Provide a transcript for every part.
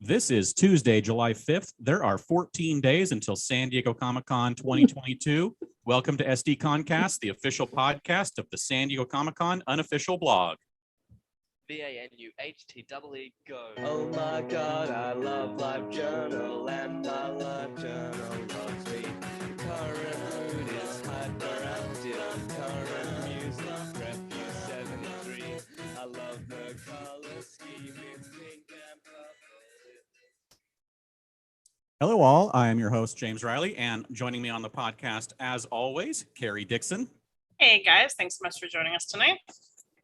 This is Tuesday, July 5th. There are 14 days until San Diego Comic-Con 2022. Welcome to SDConCast, the official podcast of the San Diego Comic-Con unofficial blog. VANUHTEE go. Oh my God, I love Live Journal and my Live Journal loves me. Current mood is hyperactive. Current music, Refuse 73. I love the color scheme, it's pink and purple. Hello all, I am your host, James Riley, and joining me on the podcast, as always, Carrie Dixon. Hey guys, thanks so much for joining us tonight.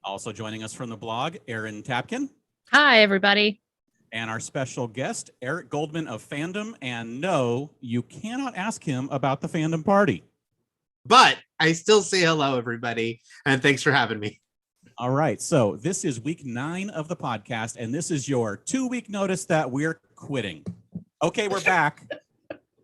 Also joining us from the blog, Erin Tapkin. Hi, everybody. And our special guest, Eric Goldman of Fandom. And no, you cannot ask him about the fandom party. But I still say hello, everybody, and thanks for having me. All right, so this is week 9 of the podcast, and this is your 2-week notice that we're quitting. Okay, we're back.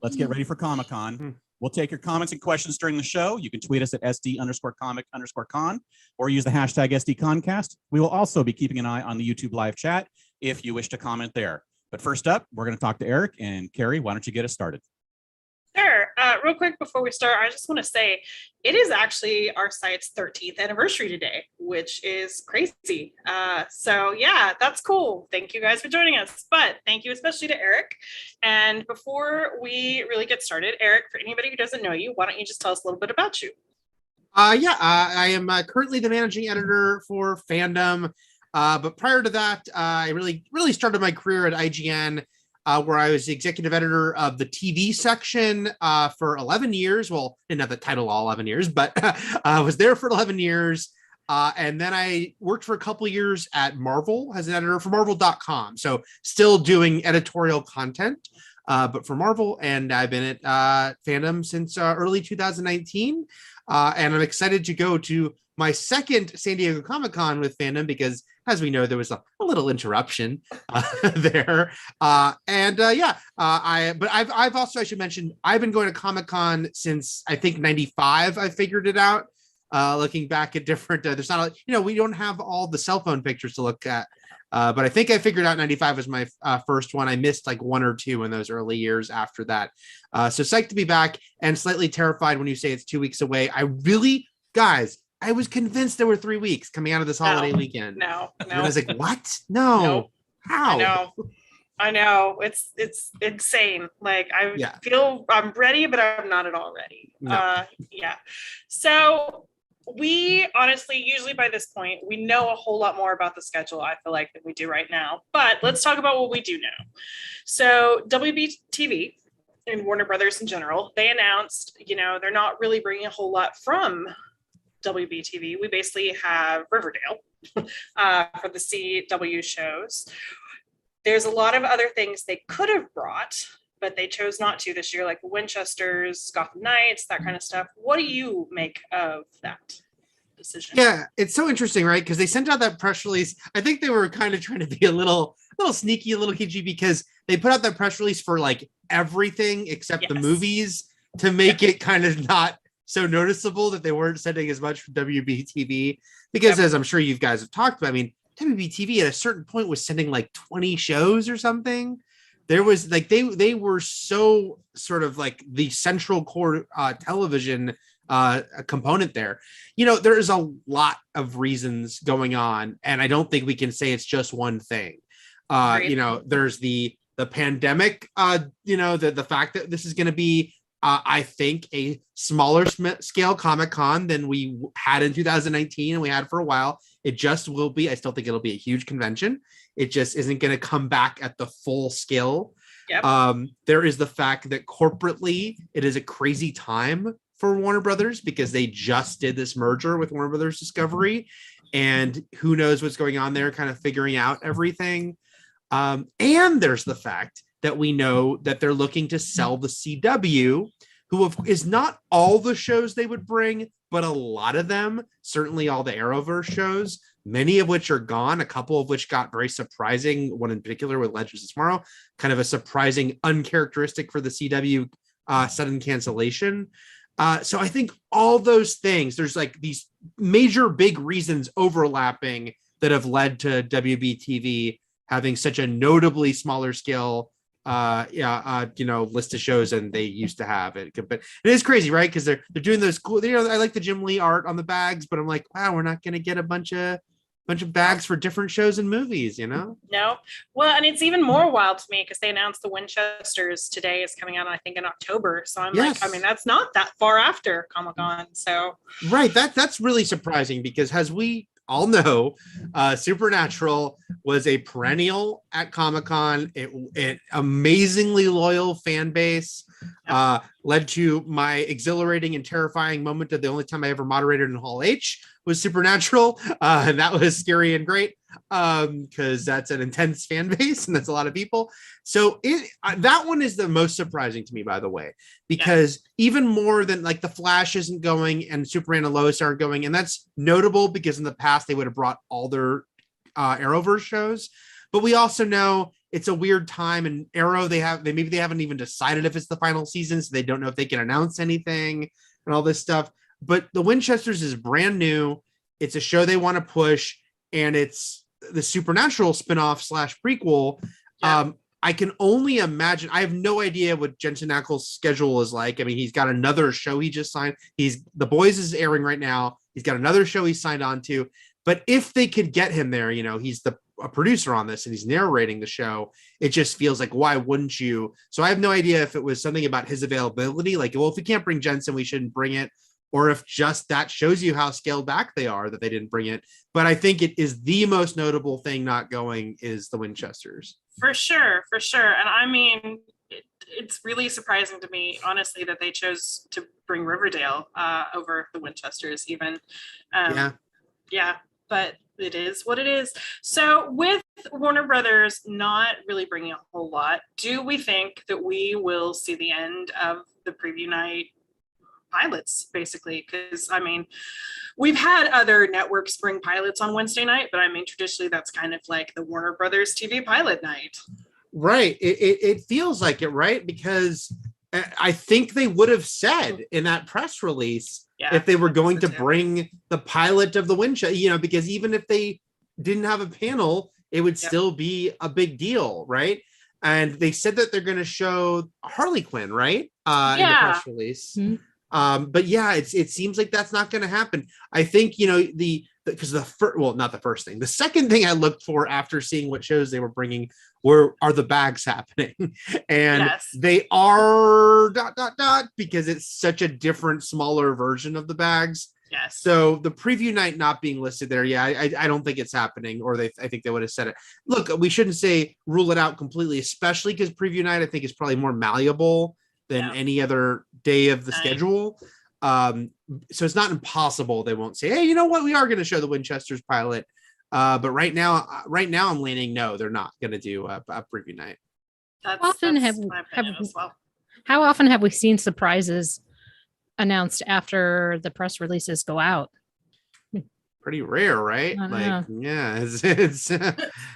Let's get ready for Comic-Con. We'll take your comments and questions during the show. You can tweet us at SD_comic_con or use the hashtag SDConCast. We will also be keeping an eye on the YouTube live chat if you wish to comment there. But first up, we're going to talk to Eric, and Carrie, why don't you get us started? Sure. Real quick before we start, I just want to say it is actually our site's 13th anniversary today, which is crazy. So yeah, that's cool. Thank you guys for joining us. But thank you especially to Eric. And before we really get started, Eric, for anybody who doesn't know you, why don't you just tell us a little bit about you? I am currently the managing editor for Fandom. But prior to that, I really started my career at IGN. Where I was the executive editor of the TV section for 11 years. Well, didn't have the title all 11 years, but I was there for 11 years. And then I worked for a couple of years at Marvel as an editor for Marvel.com. So still doing editorial content, but for Marvel. And I've been at Fandom since early 2019. And I'm excited to go to my second San Diego Comic-Con with Fandom because, as we know, there was a little interruption there. But I've also, I should mention, I've been going to Comic-Con since I think 95. I figured it out. Looking back at different, there's not, we don't have all the cell phone pictures to look at. But I think I figured out 95 was my first one. I missed like 1 or 2 in those early years after that. So psyched to be back and slightly terrified when you say it's 2 weeks away. I was convinced there were 3 weeks coming out of this holiday weekend. No. And I was like, what? No. How? I know. It's insane. Like I feel I'm ready, but I'm not at all ready. No. So we honestly, usually by this point, we know a whole lot more about the schedule, I feel like, than we do right now. But let's talk about what we do know. So WB-TV and Warner Brothers in general, they announced, they're not really bringing a whole lot from WB-TV. We basically have Riverdale for the CW shows. There's a lot of other things they could have brought, but they chose not to this year, like Winchesters, Gotham Knights, that kind of stuff. What do you make of that decision? Yeah, it's so interesting, right? Because they sent out that press release. I think they were kind of trying to be a little sneaky, a little kitschy, because they put out that press release for like everything except the movies to make it kind of not so noticeable that they weren't sending as much from WB-TV, because as I'm sure you guys have talked about, I mean, WB-TV at a certain point was sending like 20 shows or something. There was like, they were so sort of like the central core television component there. There is a lot of reasons going on, and I don't think we can say it's just one thing. There's the pandemic, the fact that this is going to be I think a smaller scale Comic-Con than we had in 2019 and we had for a while. It just will be. I still think it'll be a huge convention. It just isn't going to come back at the full scale. Yep. There is the fact that corporately it is a crazy time for Warner Brothers because they just did this merger with Warner Brothers Discovery, and who knows what's going on there, kind of figuring out everything. And there's the fact that we know that they're looking to sell the CW, who is not all the shows they would bring, but a lot of them, certainly all the Arrowverse shows, many of which are gone, a couple of which got very surprising, one in particular with Legends of Tomorrow, kind of a surprising, uncharacteristic for the CW sudden cancellation. So I think all those things, there's like these major big reasons overlapping that have led to WB-TV having such a notably smaller scale list of shows than they used to have it. But it is crazy, right? Because they're doing those cool, I like the Jim Lee art on the bags, but I'm like, wow, we're not gonna get a bunch of bags for different shows and movies, No. Well, and it's even more wild to me because they announced the Winchesters today is coming out, I think, in October. So I'm like, I mean, that's not that far after Comic-Con. So right, that's really surprising because as we all know, Supernatural was a perennial at Comic-Con. It amazingly loyal fan base, led to my exhilarating and terrifying moment of the only time I ever moderated in Hall H was Supernatural, and that was scary and great because that's an intense fan base and that's a lot of people. So that one is the most surprising to me, by the way, because even more than like the Flash isn't going and Superman and Lois aren't going, and that's notable because in the past they would have brought all their Arrowverse shows, but we also know it's a weird time, and Arrow they haven't even decided if it's the final season, so they don't know if they can announce anything and all this stuff. But the Winchesters is brand new. It's a show they want to push, and it's the Supernatural spinoff / prequel. Yeah. I can only imagine. I have no idea what Jensen Ackles' schedule is like. I mean, he's got another show he just signed. The Boys is airing right now. He's got another show he signed on to. But if they could get him there, he's a producer on this and he's narrating the show. It just feels like, why wouldn't you? So I have no idea if it was something about his availability. Like, well, if we can't bring Jensen, we shouldn't bring it. Or if just that shows you how scaled back they are that they didn't bring it. But I think it is the most notable thing not going is the Winchesters. For sure. And I mean, it's really surprising to me, honestly, that they chose to bring Riverdale over the Winchesters even. Yeah, but it is what it is. So with Warner Brothers not really bringing a whole lot, do we think that we will see the end of the preview night pilots, basically? Because I mean, we've had other networks bring pilots on Wednesday night, but I mean, traditionally that's kind of like the Warner Brothers TV pilot night. Right. It feels like it, right? Because I think they would have said in that press release if they were going to bring the pilot of the Winchester, because even if they didn't have a panel, it would still be a big deal, right? And they said that they're going to show Harley Quinn, right? In the press release. Mm-hmm. But yeah, it seems like that's not going to happen. I think, not the first thing. The second thing I looked for after seeing what shows they were bringing are the bags happening? And they are ... because it's such a different, smaller version of the bags. Yes. So the preview night not being listed there, I don't think it's happening, or I think they would have said it. Look, we shouldn't say rule it out completely, especially because preview night I think is probably more malleable than any other day of the schedule. So it's not impossible they won't say, hey, you know what, we are going to show the Winchesters pilot. But right now I'm leaning no, they're not going to do a preview night. That's my opinion as well. How often have we seen surprises announced after the press releases go out? Pretty rare, right? It's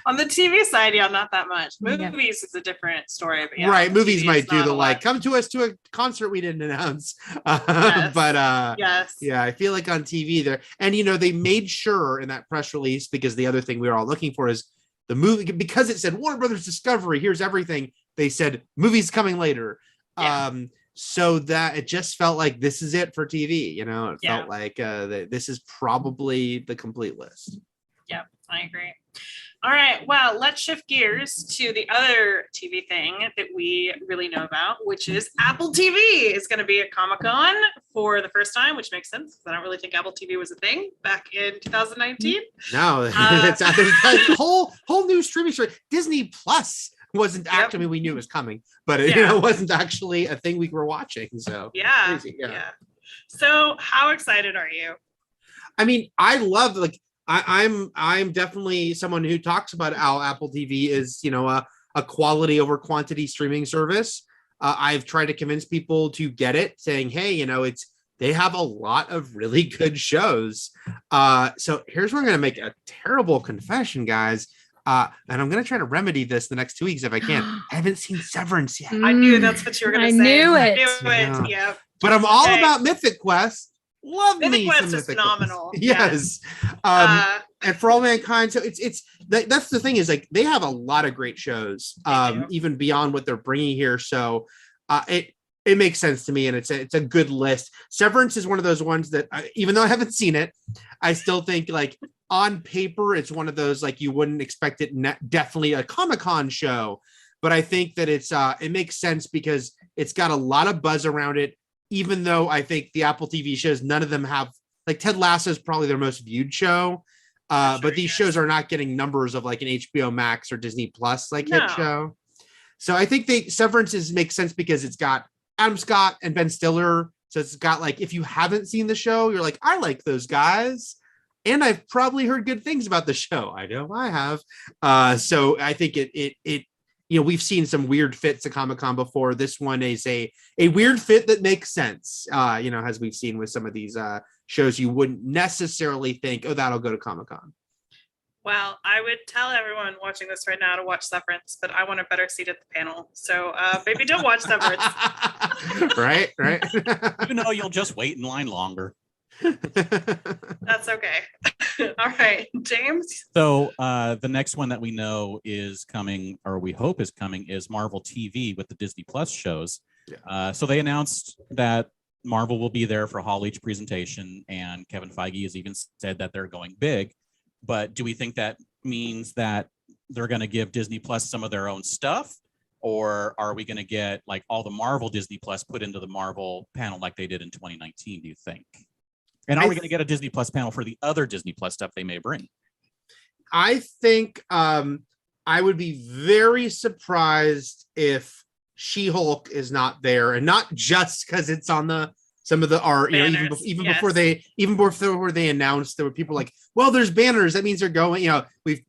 on the TV side, not that much. Movies is a different story, but right. Movies might do the come to us to a concert we didn't announce. But I feel like on TV there, and they made sure in that press release, because the other thing we were all looking for is the movie, because it said Warner Brothers Discovery, here's everything. They said movies coming later. So that it just felt like this is it for TV. It felt like this is probably the complete list. Yeah, I agree. All right, well, let's shift gears to the other TV thing that we really know about, which is Apple TV is going to be at Comic-Con for the first time, which makes sense. I don't really think Apple TV was a thing back in 2019. No, there's a whole new streaming service. Disney Plus wasn't actually, we knew it was coming, but it wasn't actually a thing we were watching. So crazy. So how excited are you? I mean, I love, I'm definitely someone who talks about how Apple TV is, a quality over quantity streaming service. I've tried to convince people to get it, saying, hey, they have a lot of really good shows. So here's where I'm going to make a terrible confession, guys. And I'm going to try to remedy this the next 2 weeks if I can. I haven't seen Severance yet. I knew that's what you were going to say. I knew it. Yeah. But I'm all about Mythic Quest. Love Mythic Quest is phenomenal. Yes. And For All Mankind. So that's the thing is like they have a lot of great shows, even beyond what they're bringing here. So it makes sense to me, and it's a good list. Severance is one of those ones that even though I haven't seen it, I still think like on paper it's one of those like you wouldn't expect it. Definitely a Comic-Con show, but I think that it makes sense because it's got a lot of buzz around it. Even though I think the Apple TV shows, none of them have like Ted Lasso is probably their most viewed show. But these shows are not getting numbers of like an HBO Max or Disney Plus hit show. So I think Severance makes sense because it's got Adam Scott and Ben Stiller. So it's got like, if you haven't seen the show, you're like, I like those guys. And I've probably heard good things about the show. I know I have. So I think it we've seen some weird fits at Comic-Con before. This one is a weird fit that makes sense. As we've seen with some of these shows, you wouldn't necessarily think, oh, that'll go to Comic-Con. Well, I would tell everyone watching this right now to watch Severance, but I want a better seat at the panel. So maybe don't watch Severance. Right. You'll just wait in line longer. That's okay. All right, James. So the next one that we know is coming, or we hope is coming, is Marvel TV with the Disney Plus shows. Yeah. So they announced that Marvel will be there for Hall H presentation, and Kevin Feige has even said that they're going big. But do we think that means that they're going to give Disney Plus some of their own stuff? Or are we going to get like all the Marvel Disney Plus put into the Marvel panel like they did in 2019, do you think? And are we going to get a Disney Plus panel for the other Disney Plus stuff they may bring? I think I would be very surprised if She-Hulk is not there, and not just because it's on some of the art, even before they announced, there were people like, well, there's banners. That means they're going, it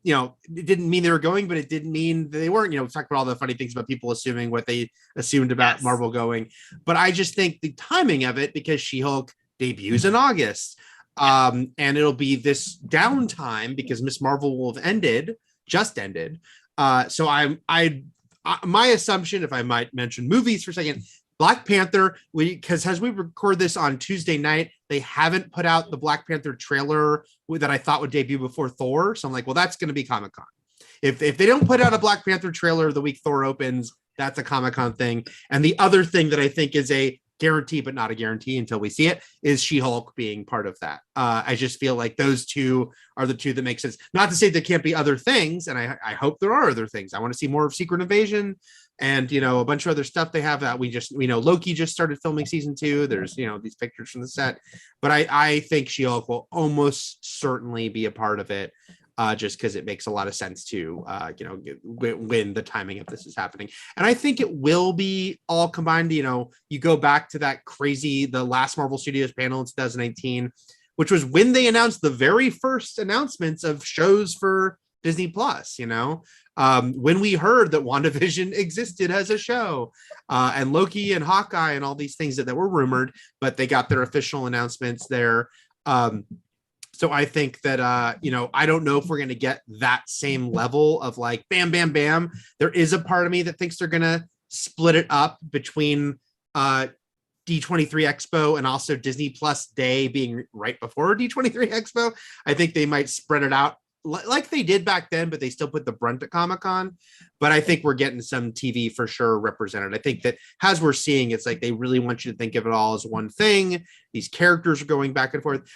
didn't mean they were going, but it didn't mean they weren't, we've talked about all the funny things about people assuming what they assumed about Marvel going. But I just think the timing of it, because She-Hulk debuts in August, and it'll be this downtime because Miss Marvel will have just ended. So my assumption, if I might mention movies for a second, Black Panther, because as we record this on Tuesday night, they haven't put out the Black Panther trailer that I thought would debut before Thor. So I'm like, well, that's going to be Comic-Con. If they don't put out a Black Panther trailer the week Thor opens, that's a Comic-Con thing. And the other thing that I think is a guarantee, but not a guarantee until we see it, is She-Hulk being part of that. I just feel like those two are the two that make sense. Not to say there can't be other things, and I hope there are other things. I want to see more of Secret Invasion and a bunch of other stuff they have that we know Loki just started filming season 2. There's these pictures from the set, but I think She-Hulk will almost certainly be a part of it. Just because it makes a lot of sense to, when the timing of this is happening. And I think it will be all combined. You go back to the last Marvel Studios panel in 2019, which was when they announced the very first announcements of shows for Disney Plus, when we heard that WandaVision existed as a show, and Loki and Hawkeye and all these things that were rumored, but they got their official announcements there. So I think that, I don't know if we're going to get that same level of like, bam, bam, bam. There is a part of me that thinks they're going to split it up between D23 Expo and also Disney Plus Day being right before D23 Expo. I think they might spread it out like they did back then, but they still put the brunt at Comic-Con. But I think we're getting some TV for sure represented. I think that as we're seeing, it's like they really want you to think of it all as one thing. These characters are going back and forth.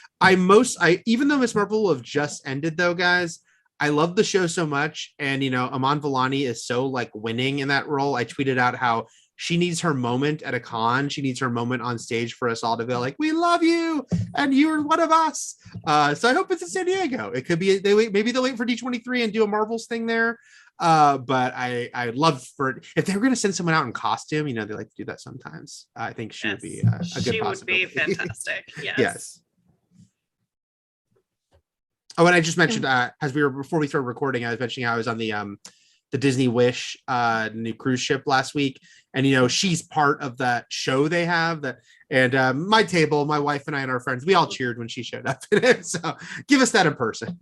Even though Miss Marvel will have just ended though, guys, I love the show so much. And, Aman Vellani is so like winning in that role. I tweeted out how she needs her moment at a con. She needs her moment on stage for us all to be like, we love you and you're one of us. So I hope it's in San Diego. It could be, maybe they'll wait for D23 and do a Marvels thing there. But I love if they were going to send someone out in costume, they like to do that sometimes. I think she would be a good possibility. She would be fantastic. Yes. Oh, and I just mentioned, before we started recording, I was mentioning how I was on the Disney Wish new cruise ship last week, and she's part of that show they have that. And my table, my wife and I and our friends, we all cheered when she showed up in it. So give us that in person.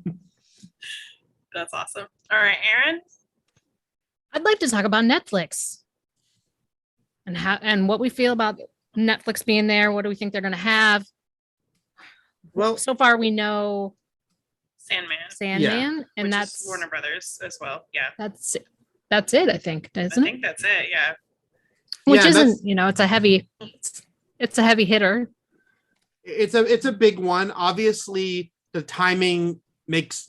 That's awesome. All right, Aaron. I'd like to talk about Netflix and what we feel about Netflix being there. What do we think they're going to have? Well, so far we know Sandman, and which that's is Warner Brothers as well. Yeah, that's it. I think, I isn't it? think that's it. Yeah. Which Yeah, isn't, it's a heavy hitter. It's a big one. Obviously, the timing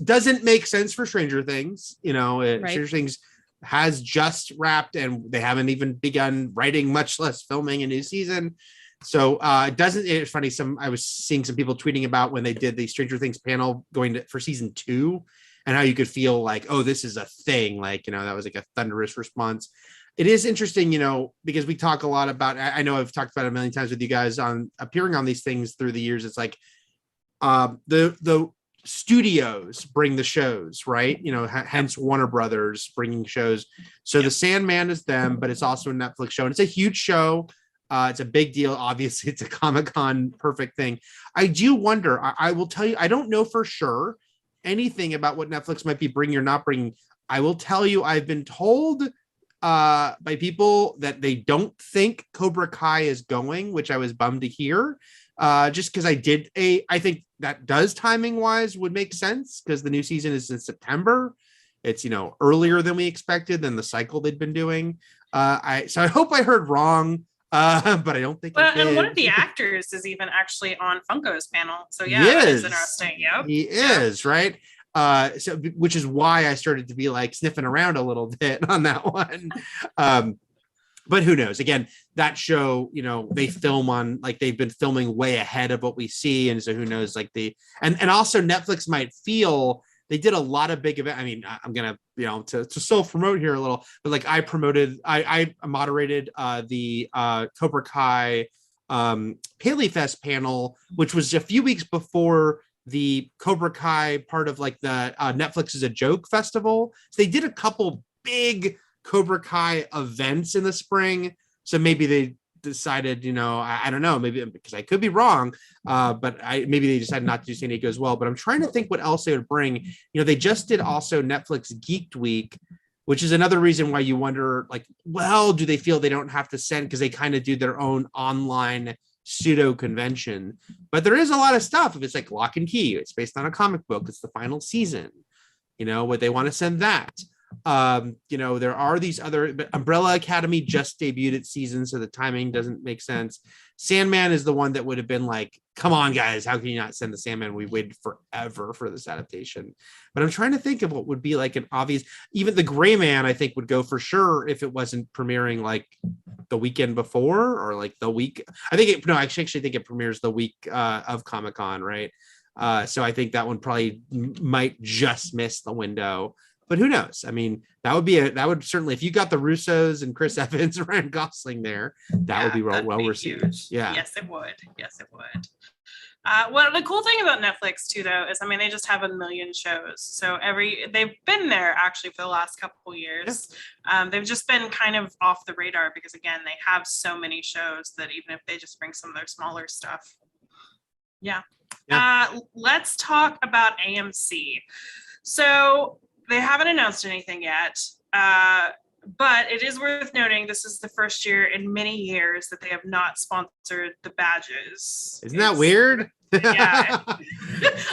doesn't make sense for Stranger Things. Right. Stranger Things has just wrapped, and they haven't even begun writing, much less filming a new season. So it doesn't. It's funny. I was seeing some people tweeting about when they did the Stranger Things panel for season 2, and how you could feel like, oh, this is a thing. Like, that was like a thunderous response. It is interesting, because we talk a lot about, I know I've talked about it a million times with you guys on appearing on these things through the years. It's like the studios bring the shows, right? Hence Warner Brothers bringing shows. So The Sandman is them, but it's also a Netflix show, and it's a huge show. It's a big deal. Obviously, it's a Comic-Con perfect thing. I do wonder, I will tell you, I don't know for sure anything about what Netflix might be bringing or not bringing. I will tell you, I've been told by people that they don't think Cobra Kai is going, which I was bummed to hear. Just because I think that does timing wise would make sense, because the new season is in September. It's earlier than we expected than the cycle they'd been doing. I hope I heard wrong, but I don't think. Well, and one of the actors is even actually on Funko's panel. So yeah, that is interesting. Yep. He is, right. So which is why I started to be like sniffing around a little bit on that one. But who knows? Again, that show, they film on, like, they've been filming way ahead of what we see. And so who knows, like and also Netflix might feel they did a lot of big events. I mean, I'm going to, to self promote here a little, but like I moderated the Cobra Kai Paley Fest panel, which was a few weeks before the Cobra Kai part of like the Netflix is a Joke festival. So they did a couple big Cobra Kai events in the spring. So maybe they decided, I don't know, maybe because I could be wrong, but maybe they decided not to do San Diego as well. But I'm trying to think what else they would bring. They just did also Netflix Geeked Week, which is another reason why you wonder, like, well, do they feel they don't have to send, because they kind of do their own online pseudo convention. But there is a lot of stuff. If it's like Lock and Key, it's based on a comic book, it's the final season, would they want to send that? There are these other, but Umbrella Academy just debuted its season, so the timing doesn't make sense. Sandman is the one that would have been like, come on guys, how can you not send the Sandman? We waited forever for this adaptation. But I'm trying to think of what would be like an obvious, even the Gray Man I think would go for sure if it wasn't premiering like the weekend before, or like the week. I actually think it premieres the week of Comic-Con, right? So I think that one probably might just miss the window. But who knows? I mean, that would certainly, if you got the Russos and Chris Evans and Ryan Gosling there, that would be well received. Huge. Yeah. Yes, it would. Well, the cool thing about Netflix too, though, is they just have a million shows. So they've been there actually for the last couple years. Yeah. They've just been kind of off the radar because, again, they have so many shows that even if they just bring some of their smaller stuff. Yeah. Let's talk about AMC. So they haven't announced anything yet, but it is worth noting this is the first year in many years that they have not sponsored the badges. Isn't that weird? Yeah.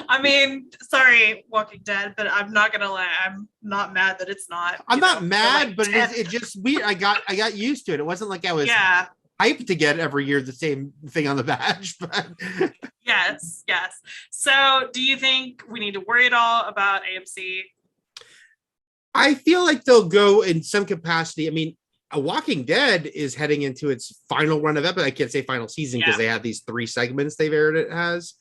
I mean, sorry, Walking Dead, but I'm not gonna lie. I'm not mad that it's not. I'm not mad, but it's just weird. I got used to it. It wasn't like I was hyped to get every year the same thing on the badge. But yes. So, do you think we need to worry at all about AMC? I feel like they'll go in some capacity. I mean, A Walking Dead is heading into its final run of episodes. I can't say final season because they have these 3 segments they've aired it has.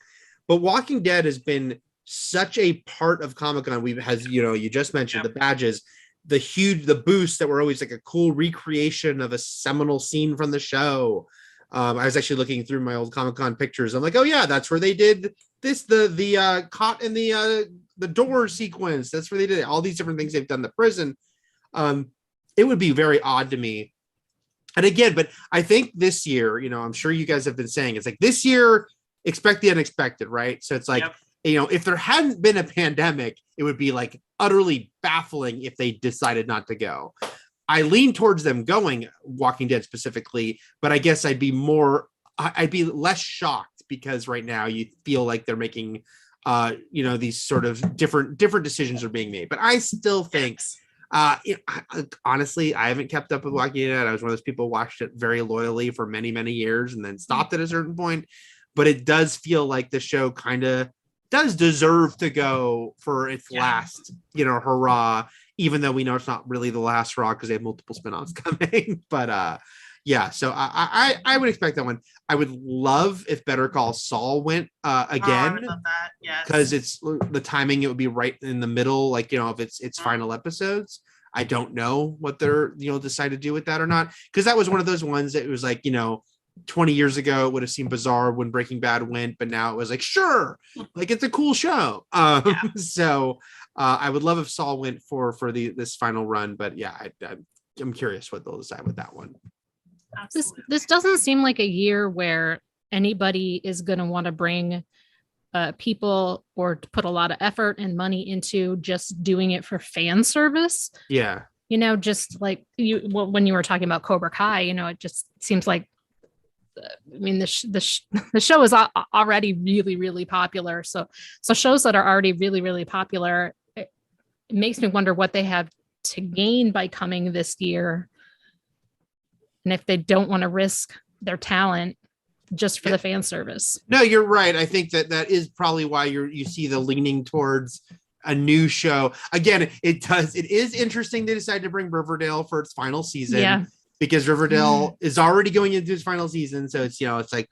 But Walking Dead has been such a part of Comic-Con. You just mentioned the badges, the boosts that were always like a cool recreation of a seminal scene from the show. I was actually looking through my old Comic-Con pictures. I'm like, oh yeah, that's where they did this, the caught in the door sequence. That's where they did it. All these different things they've done in the prison. It would be very odd to me. And again, but I think this year, I'm sure you guys have been saying, it's like this year, expect the unexpected, right? So it's like, if there hadn't been a pandemic, it would be like utterly baffling if they decided not to go. I lean towards them going, Walking Dead specifically, but I guess I'd be less shocked because right now you feel like they're making these sort of different decisions are being made. But I still think, honestly, I haven't kept up with Walking Dead. I was one of those people who watched it very loyally for many, many years and then stopped at a certain point. But it does feel like the show kind of does deserve to go for its last, hurrah, even though we know it's not really the last hurrah because they have multiple spinoffs coming. But so I would expect that one. I would love if Better Call Saul went again. I would love that. Yes. Because it's the timing, it would be right in the middle, of its final episodes. I don't know what they're decide to do with that or not, because that was one of those ones that it was 20 years ago it would have seemed bizarre when Breaking Bad went, but now it was sure, it's a cool show. So I would love if Saul went for this final run, but I'm curious what they'll decide with that one. This doesn't seem like a year where anybody is going to want to bring people or to put a lot of effort and money into just doing it for fan service. Yeah. Just like when you were talking about Cobra Kai, it just seems like, the show is already really, really popular. So shows that are already really, really popular, it makes me wonder what they have to gain by coming this year. And if they don't want to risk their talent just for the fan service. No, you're right. I think that is probably why you see the leaning towards a new show. Again, it is interesting they decided to bring Riverdale for its final season. Because Riverdale is already going into its final season. So it's,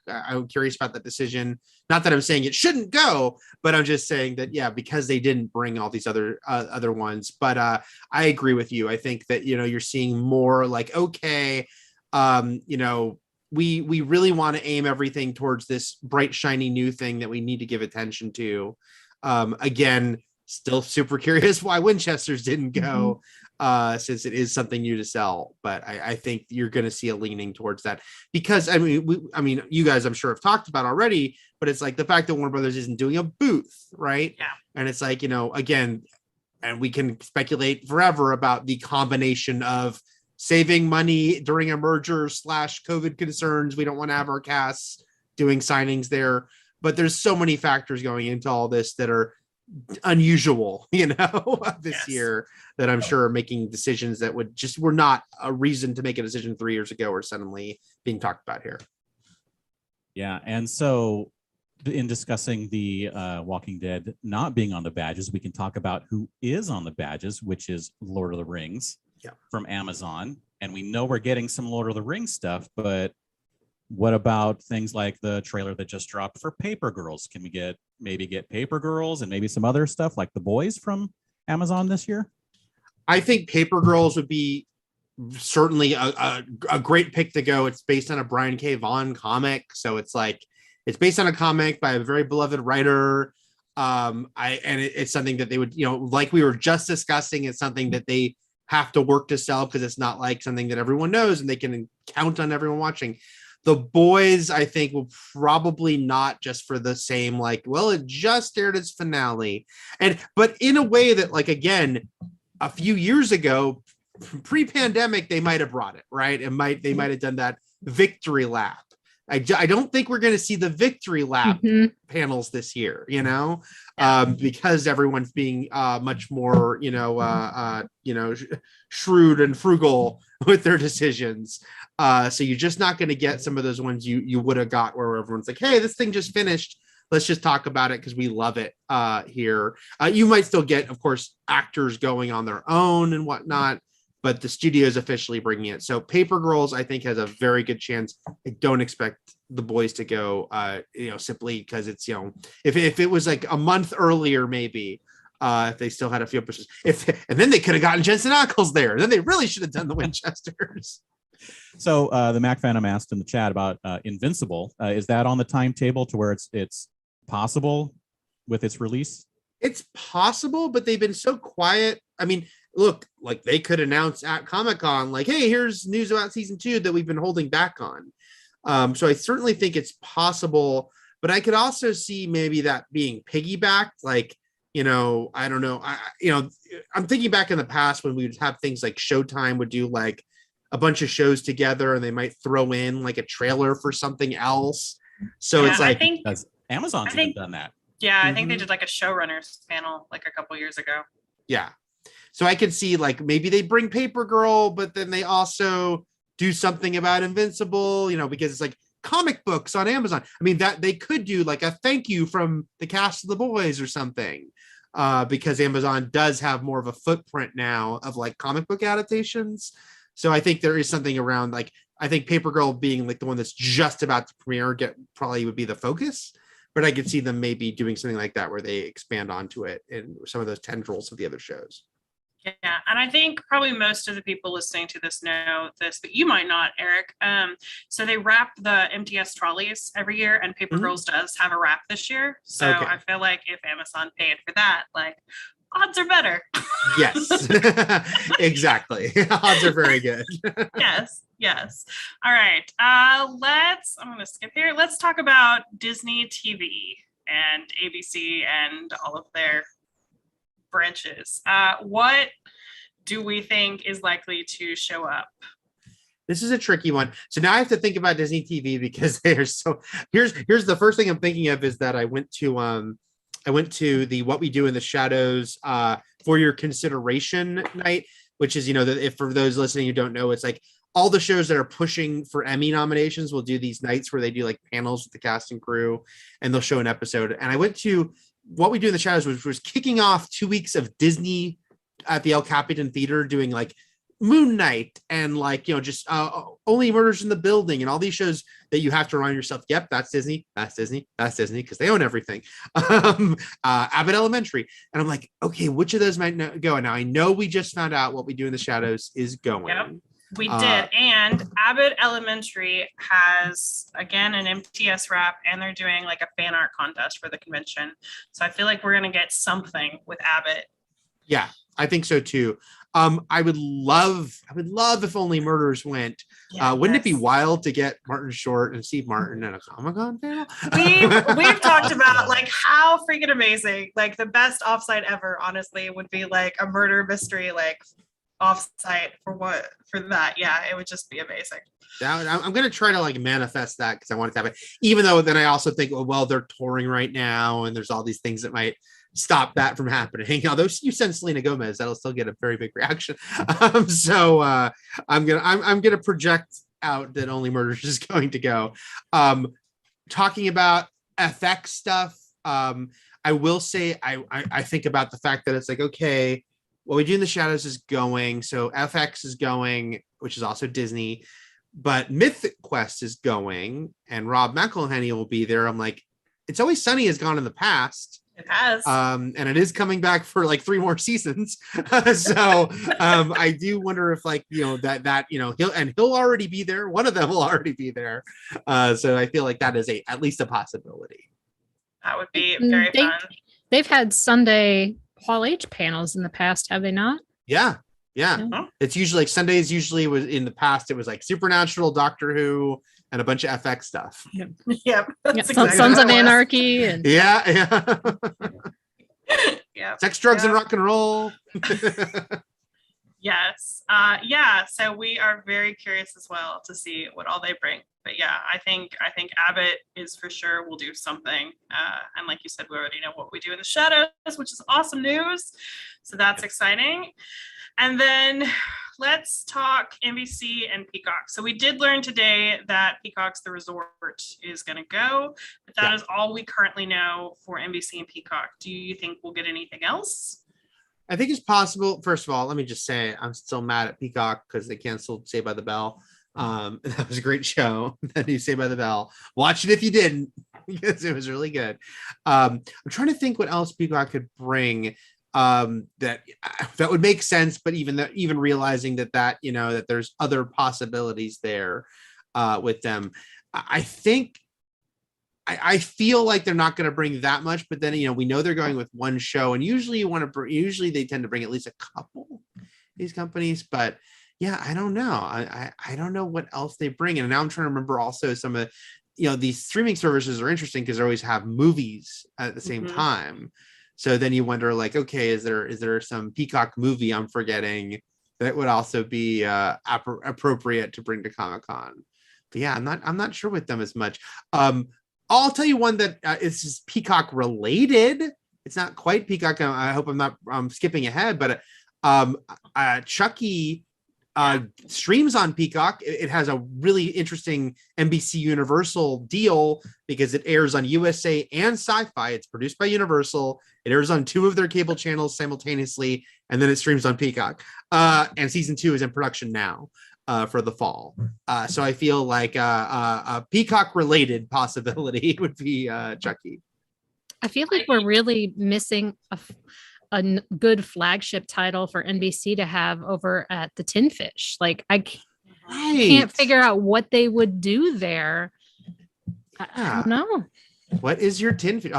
I'm curious about that decision. Not that I'm saying it shouldn't go, but I'm just saying that, because they didn't bring all these other ones. But I agree with you. I think that, you're seeing more we really want to aim everything towards this bright, shiny new thing that we need to give attention to. Again, still super curious why Winchester's didn't go. Since it is something new to sell, but I think you're going to see a leaning towards that because you guys I'm sure have talked about already, but it's the fact that Warner Brothers isn't doing a booth, right? Yeah, and it's again, and we can speculate forever about the combination of saving money during a merger / COVID concerns. We don't want to have our casts doing signings there, but there's so many factors going into all this that are unusual this year that I'm sure are making decisions that were not a reason to make a decision 3 years ago or suddenly being talked about here. And so in discussing the Walking Dead not being on the badges, we can talk about who is on the badges, which is Lord of the Rings from Amazon. And we know we're getting some Lord of the Rings stuff, but what about things like the trailer that just dropped for Paper Girls? Can we maybe get Paper Girls and maybe some other stuff like The Boys from Amazon this year? I think Paper Girls would be certainly a great pick to go. It's based on a Brian K. Vaughan comic. So it's based on a comic by a very beloved writer. It's something that they would, like we were just discussing, it's something that they have to work to sell because it's not something that everyone knows and they can count on everyone watching. The Boys, I think, will probably not just for the same, it just aired its finale. But in a way that, again, a few years ago, pre-pandemic, they might have brought it, right? They might have done that victory lap. I don't think we're going to see the victory lap panels this year, because everyone's being much more, shrewd and frugal with their decisions. So you're just not going to get some of those ones you would have got where everyone's like, hey, this thing just finished. Let's just talk about it because we love it here. You might still get, of course, actors going on their own and whatnot, but the studio is officially bringing it. So Paper Girls, I think, has a very good chance. I don't expect The Boys to go, simply because it's, if it was a month earlier, maybe if they still had a few episodes, and then they could have gotten Jensen Ackles there. Then they really should have done the Winchesters. So the Mac Phantom asked in the chat about Invincible. Is that on the timetable to where it's possible with its release? It's possible, but they've been so quiet. Look, they could announce at Comic-Con, hey, here's news about season 2 that we've been holding back on. So I certainly think it's possible, but I could also see maybe that being piggybacked. I don't know. I'm thinking back in the past when we would have things like Showtime would do a bunch of shows together and they might throw in a trailer for something else. So it's I think Amazon's even done that. Yeah, I think they Mhm. did like a showrunners panel like a couple years ago. Yeah. So I could see like maybe they bring Paper Girl, but then they also do something about Invincible, because it's like comic books on Amazon. I mean, that they could do like a thank you from the cast of The Boys or something, because Amazon does have more of a footprint now of like comic book adaptations. So I think there is something around like, I think Paper Girl being like the one that's just about to premiere probably would be the focus. But I could see them maybe doing something like that where they expand onto it in some of those tendrils of the other shows. Yeah, and I think probably most of the people listening to this know this, but you might not, Eric. So they wrap the MTS trolleys every year, and Paper Mhm. Girls does have a wrap this year. So Okay. I feel like if Amazon paid for that, like odds are better. Yes, exactly. Odds are very good. Yes. All right. I'm gonna skip here. Let's talk about Disney TV and ABC and all of their branches. What do we think is likely to show up? This is a tricky one. So now I have to think about Disney TV because here's the first thing I'm thinking of is that I went to the What We Do in the Shadows for your consideration night, which is, that if for those listening who don't know, it's like all the shows that are pushing for Emmy nominations will do these nights where they do like panels with the cast and crew and they'll show an episode. And I went to What We Do in the Shadows, which was kicking off 2 weeks of Disney at the El Capitan Theater doing like Moon Knight and like, just Only Murders in the Building and all these shows that you have to remind yourself, yep, that's Disney, because they own everything. Abbott Elementary. And I'm like, okay, which of those might go? And now I know we just found out What We Do in the Shadows is going. Yep. We did. And Abbott Elementary has, again, an MTS wrap, and they're doing like a fan art contest for the convention. So I feel like we're going to get something with Abbott. Yeah, I think so too. I would love if Only Murders went. Wouldn't it be wild to get Martin Short and Steve Martin at a Comic-Con panel? We've talked about like how freaking amazing, like the best offsite ever, honestly, would be like a murder mystery, like offsite for that. Yeah, it would just be amazing. I'm going to try to like manifest that because I want it to happen. Even though then I also think, well, they're touring right now and there's all these things that might stop that from happening. Although you send Selena Gomez, that'll still get a very big reaction. So I'm gonna project out that Only Murders is going to go. Talking about FX stuff, I will say I think about the fact that it's like, okay, What We Do in the Shadows is going, so FX is going, which is also Disney, but Mythic Quest is going, and Rob McElhenney will be there. I'm like, It's Always Sunny has gone in the past. It has. And it is coming back for like 3 more seasons. So I do wonder if like, that he'll already be there. One of them will already be there. So I feel like that is at least a possibility. That would be very fun. They've had Sunday Hall H panels in the past, have they not? Yeah. Yeah. It's usually like Sundays was in the past. It was like Supernatural, Doctor Who, and a bunch of FX stuff. Yep. Yeah, Exactly Sons what of it was. Anarchy. And Yeah. Yeah. Sex, drugs, and Yeah. rock and roll. Yes. So we are very curious as well to see what all they bring. But yeah, I think Abbott is for sure will do something. And like you said, we already know What We Do in the Shadows, which is awesome news. So that's exciting. And then let's talk NBC and Peacock. So we did learn today that Peacock's The Resort is going to go, but that is all we currently know for NBC and Peacock. Do you think we'll get anything else? I think it's possible. First of all, let me just say I'm still mad at Peacock because they canceled Saved by the Bell. That was a great show. That new Saved by the Bell. Watch it if you didn't, because it was really good. I'm trying to think what else Peacock could bring that would make sense, but even realizing that there's other possibilities there with them. I think I feel like they're not going to bring that much, but then we know they're going with one show, and usually they tend to bring at least a couple these companies. But yeah, I don't know. I don't know what else they bring, and now I'm trying to remember also some of these streaming services are interesting because they always have movies at the same time. So then you wonder, like, okay, is there some Peacock movie I'm forgetting that would also be appropriate to bring to Comic-Con? But yeah, I'm not sure with them as much. I'll tell you one that is just Peacock related. It's not quite Peacock. I hope I'm not skipping ahead, but Chucky streams on Peacock. It has a really interesting NBC Universal deal because it airs on USA and Sci-Fi. It's produced by Universal. It airs on 2 of their cable channels simultaneously, and then it streams on Peacock. And season 2 is in production now for the fall. So I feel like a Peacock related possibility would be Chucky. I feel like we're really missing a good flagship title for NBC to have over at the Tin Fish. Like I can't figure out what they would do there. I don't know. What is your Tin Fish?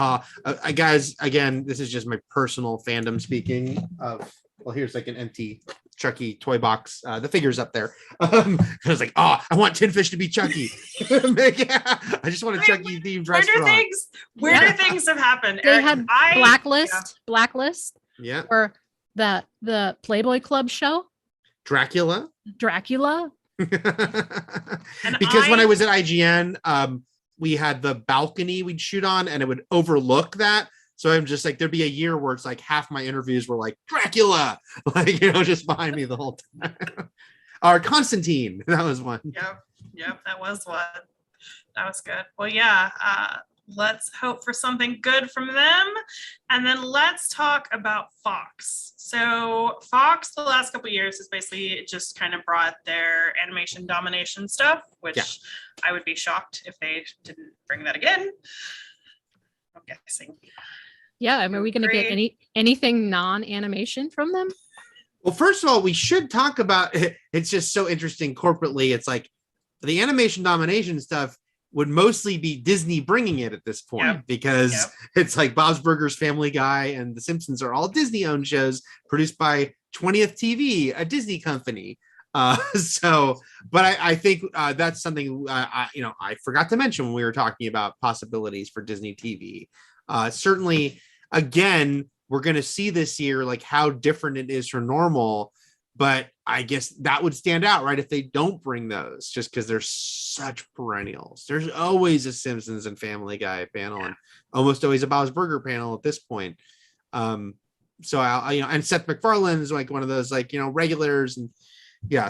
Guys, again, this is just my personal fandom speaking of, well, here's like an empty Chucky toy box. The figure's up there. I was like, I want Tin Fish to be Chucky. I just want a Chucky themed restaurant. Weirder things have happened. They Eric, had Blacklist. Yeah. Or the Playboy Club show. Dracula. And Because when I was at IGN, we had the balcony we'd shoot on, and it would overlook that. So I'm just like, there'd be a year where it's like half my interviews were like Dracula, like, just behind me the whole time. Or Constantine, that was one. Yep, that was one. That was good. Well, yeah, let's hope for something good from them. And then let's talk about Fox. So Fox, the last couple of years, has basically just kind of brought their animation domination stuff, which I would be shocked if they didn't bring that again. I'm guessing. Yeah, I mean, are we going to get anything non-animation from them? Well, first of all, we should talk about it. It's just so interesting corporately. It's like the animation domination stuff would mostly be Disney bringing it at this point, because it's like Bob's Burgers, Family Guy, and The Simpsons are all Disney-owned shows produced by 20th TV, a Disney company. But I think that's something I forgot to mention when we were talking about possibilities for Disney TV. Certainly, again, we're going to see this year like how different it is from normal, but I guess that would stand out, right? If they don't bring those, just because they're such perennials. There's always a Simpsons and Family Guy panel, and almost always a Bob's Burger panel at this point. So and Seth MacFarlane is like one of those regulars, and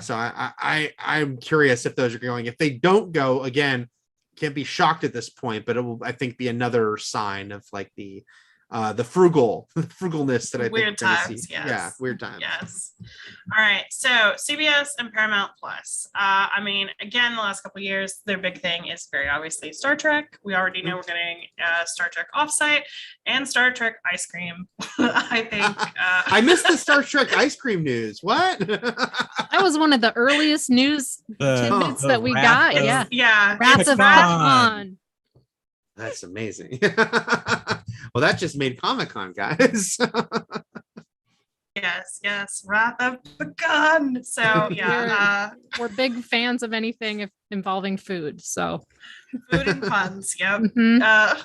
so I'm curious if those are going. If they don't go, again, can't be shocked at this point, but it will, I think, be another sign of like the frugalness that I think weird times. See. Yeah, weird times. Yes. All right. So CBS and Paramount Plus. I mean, again, the last couple of years, their big thing is very obviously Star Trek. We already know we're getting Star Trek Offsite and Star Trek ice cream. I think. I missed the Star Trek ice cream news. What? That was one of the earliest news tidbits that we got. Yeah. Wrath of Khan. That's amazing. Well, that just made Comic-Con, guys. Yes. Wrath of the Gun. So we're big fans of anything involving food. So food and puns. Yep. Mm-hmm.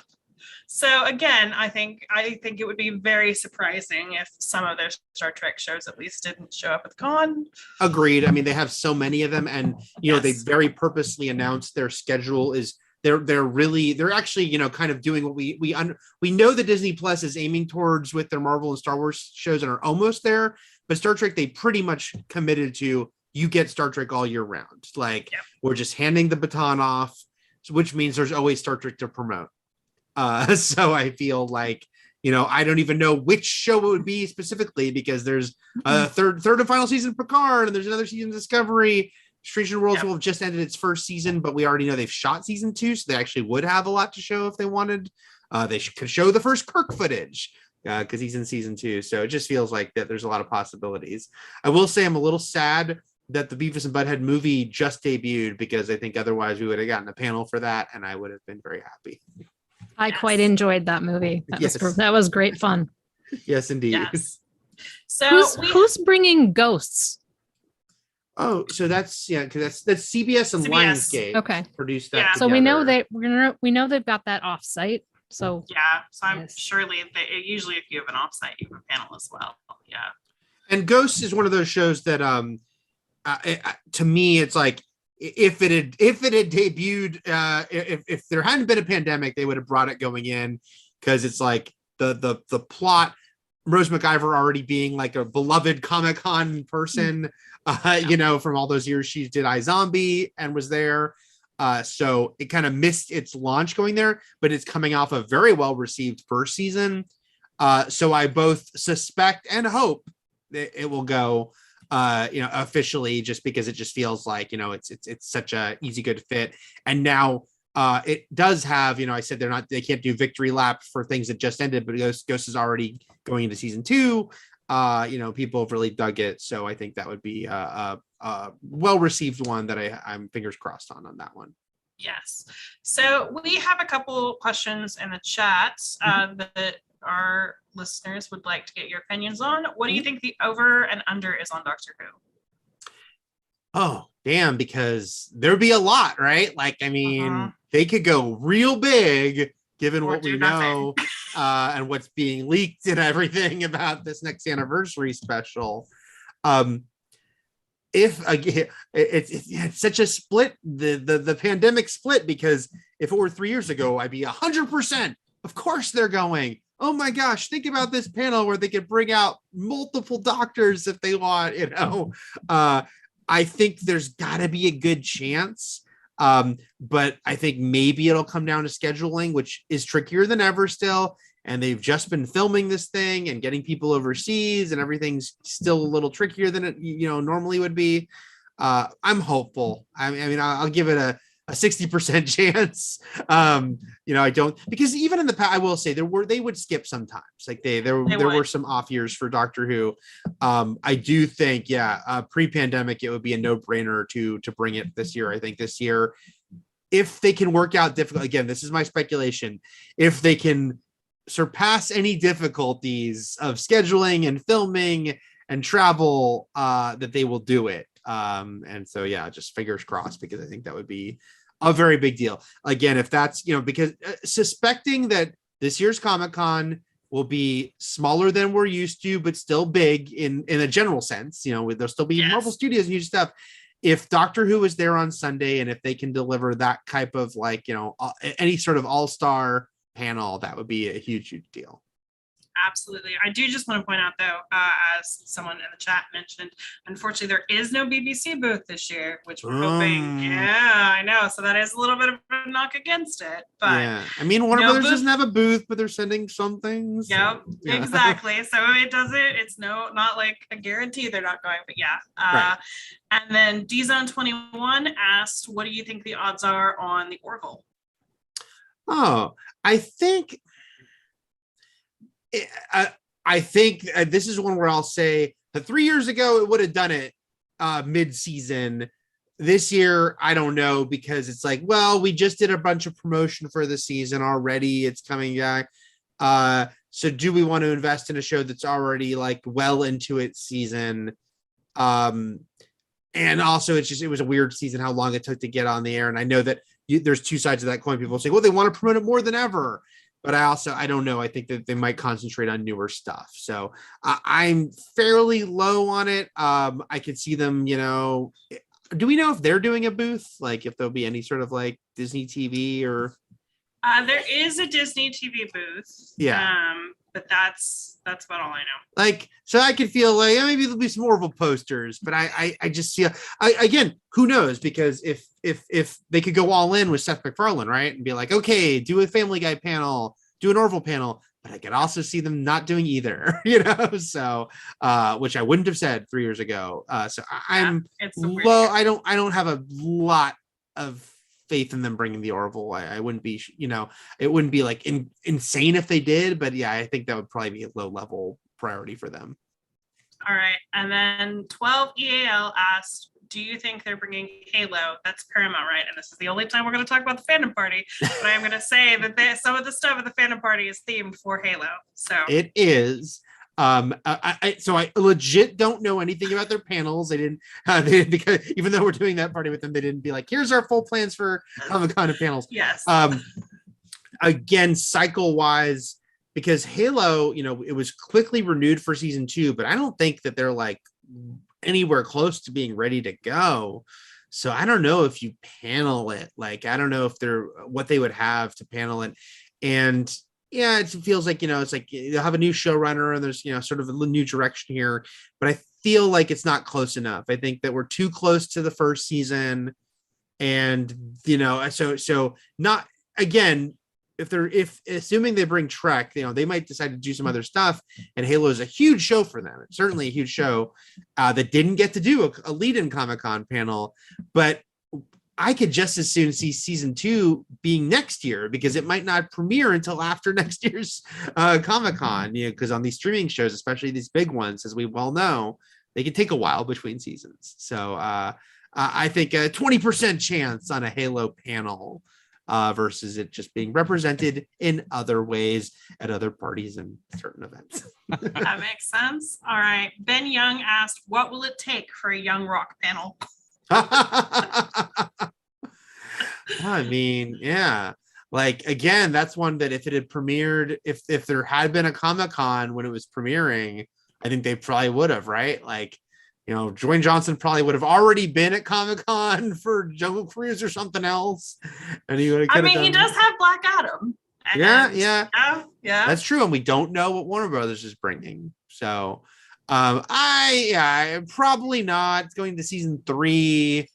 So again, I think it would be very surprising if some of their Star Trek shows at least didn't show up at the con. Agreed. I mean, they have so many of them, and they very purposely announced their schedule is. They're actually kind of doing what we know that Disney Plus is aiming towards with their Marvel and Star Wars shows and are almost there, but Star Trek they pretty much committed to. You get Star Trek all year round. We're just handing the baton off, which means there's always Star Trek to promote. So I feel like I don't even know which show it would be specifically, because there's a third and final season of Picard, and there's another season of Discovery. Strange New Worlds will have just ended its first season, but we already know they've shot season 2, so they actually would have a lot to show if they wanted. They could show the first Kirk footage because he's in season 2, so it just feels like that there's a lot of possibilities. I will say I'm a little sad that the Beavis and Butthead movie just debuted, because I think otherwise we would have gotten a panel for that, and I would have been very happy. I quite enjoyed that movie. That was great fun. Yes, indeed. Yes. So who's bringing Ghosts? Oh, so that's CBS and Lionsgate. Okay, produced that. Yeah. So we know they've got that offsite. So so I'm surely usually if you have an offsite, you have a panel as well. Yeah. And Ghosts is one of those shows that to me it's like if it had debuted, if there hadn't been a pandemic, they would have brought it going in, because it's like the plot. Rose McIver already being like a beloved Comic-Con person, from all those years she did iZombie and was there. So it kind of missed its launch going there, but it's coming off a very well received first season. So I both suspect and hope that it will go, officially, just because it just feels like, it's such a easy, good fit. And now it does have, I said they can't do victory lap for things that just ended, but Ghost is already going into season 2. People have really dug it. So I think that would be a well-received one that I'm fingers crossed on that one. Yes. So we have a couple questions in the chat that our listeners would like to get your opinions on. What do you think the over and under is on Doctor Who? Oh, damn, because there'd be a lot, right? Like, I mean, they could go real big given Or what we do know and what's being leaked and everything about this next anniversary special. If again, it's such a split, the pandemic split, because if it were 3 years ago, I'd be 100%. Of course they're going. Oh my gosh, think about this panel where they could bring out multiple doctors if they want, I think there's got to be a good chance. But I think maybe it'll come down to scheduling, which is trickier than ever still. And they've just been filming this thing and getting people overseas, and everything's still a little trickier than it, normally would be. I'm hopeful. I mean, I'll give it a 60% chance. I don't, because even in the past, I will say they would skip sometimes. Like there were some off years for Doctor Who. I do think, pre-pandemic, it would be a no-brainer to bring it this year. I think this year, if they can work out difficult, again, this is my speculation, if they can surpass any difficulties of scheduling and filming and travel, that they will do it. And so, just fingers crossed, because I think that would be a very big deal. Again, if that's, because suspecting that this year's Comic-Con will be smaller than we're used to, but still big in a general sense, there'll still be Marvel Studios and huge stuff. If Doctor Who is there on Sunday, and if they can deliver that type of any sort of all-star panel, that would be a huge, huge deal. Absolutely. I do just want to point out, though, as someone in the chat mentioned, unfortunately, there is no BBC booth this year, which we're hoping. Yeah, I know. So that is a little bit of a knock against it. But I mean, Warner Brothers doesn't have a booth, but they're sending some things. Yep, exactly. So it's not like a guarantee they're not going, but Right. And then DZone21 asked, what do you think the odds are on the Orville? Oh, I think this is one where I'll say that 3 years ago it would have done it mid-season. This year, I don't know, because it's like, well, we just did a bunch of promotion for the season already. It's coming back. So do we want to invest in a show that's already like well into its season? And also, it was a weird season, how long it took to get on the air. And I know that there's two sides of that coin. People say, well, they want to promote it more than ever. But I don't know. I think that they might concentrate on newer stuff. So I'm fairly low on it. I could see them, do we know if they're doing a booth? Like if there'll be any sort of like Disney TV or? There is a Disney TV booth. Yeah. But that's about all I know. Like, so I could feel like maybe there'll be some Orville posters, but I just feel, again, who knows? Because if they could go all in with Seth MacFarlane, right, and be like, okay, do a Family Guy panel, do an Orville panel, but I could also see them not doing either, So, which I wouldn't have said 3 years ago. So I'm low. I don't have a lot of faith in them bringing the Orville. I wouldn't be, it wouldn't be like insane if they did, but I think that would probably be a low level priority for them. All right. And then 12 EAL asked, do you think they're bringing Halo? That's Paramount, right? And this is the only time we're going to talk about the fandom party, but I'm going to say that some of the stuff at the fandom party is themed for Halo. So it is. I legit don't know anything about their panels. They didn't because even though we're doing that party with them, they didn't be like, here's our full plans for Comic-Con and panels. Yes. Again, cycle wise, because Halo, it was quickly renewed for season 2, but I don't think that they're like anywhere close to being ready to go. So I don't know if you panel it. Like, I don't know if what they would have to panel it. And yeah, it feels like, it's like they'll have a new showrunner and there's, sort of a new direction here, but I feel like it's not close enough. I think that we're too close to the first season. And, so not, again, if assuming they bring Trek, they might decide to do some other stuff, and Halo is a huge show for them. It's certainly a huge show that didn't get to do a lead-in Comic-Con panel, but I could just as soon see season 2 being next year, because it might not premiere until after next year's Comic-Con, because on these streaming shows, especially these big ones, as we well know, they can take a while between seasons. So I think a 20% chance on a Halo panel versus it just being represented in other ways at other parties and certain events. That makes sense. All right. Ben Young asked, what will it take for a Young Rock panel? I mean, yeah. Like, again, that's one that if it had premiered, if there had been a Comic-Con when it was premiering, I think they probably would have, right? Like, Dwayne Johnson probably would have already been at Comic-Con for Jungle Cruise or something else. And he would have. He does have Black Adam. Yeah. Yeah. That's true. And we don't know what Warner Brothers is bringing. So I probably not going to season 3.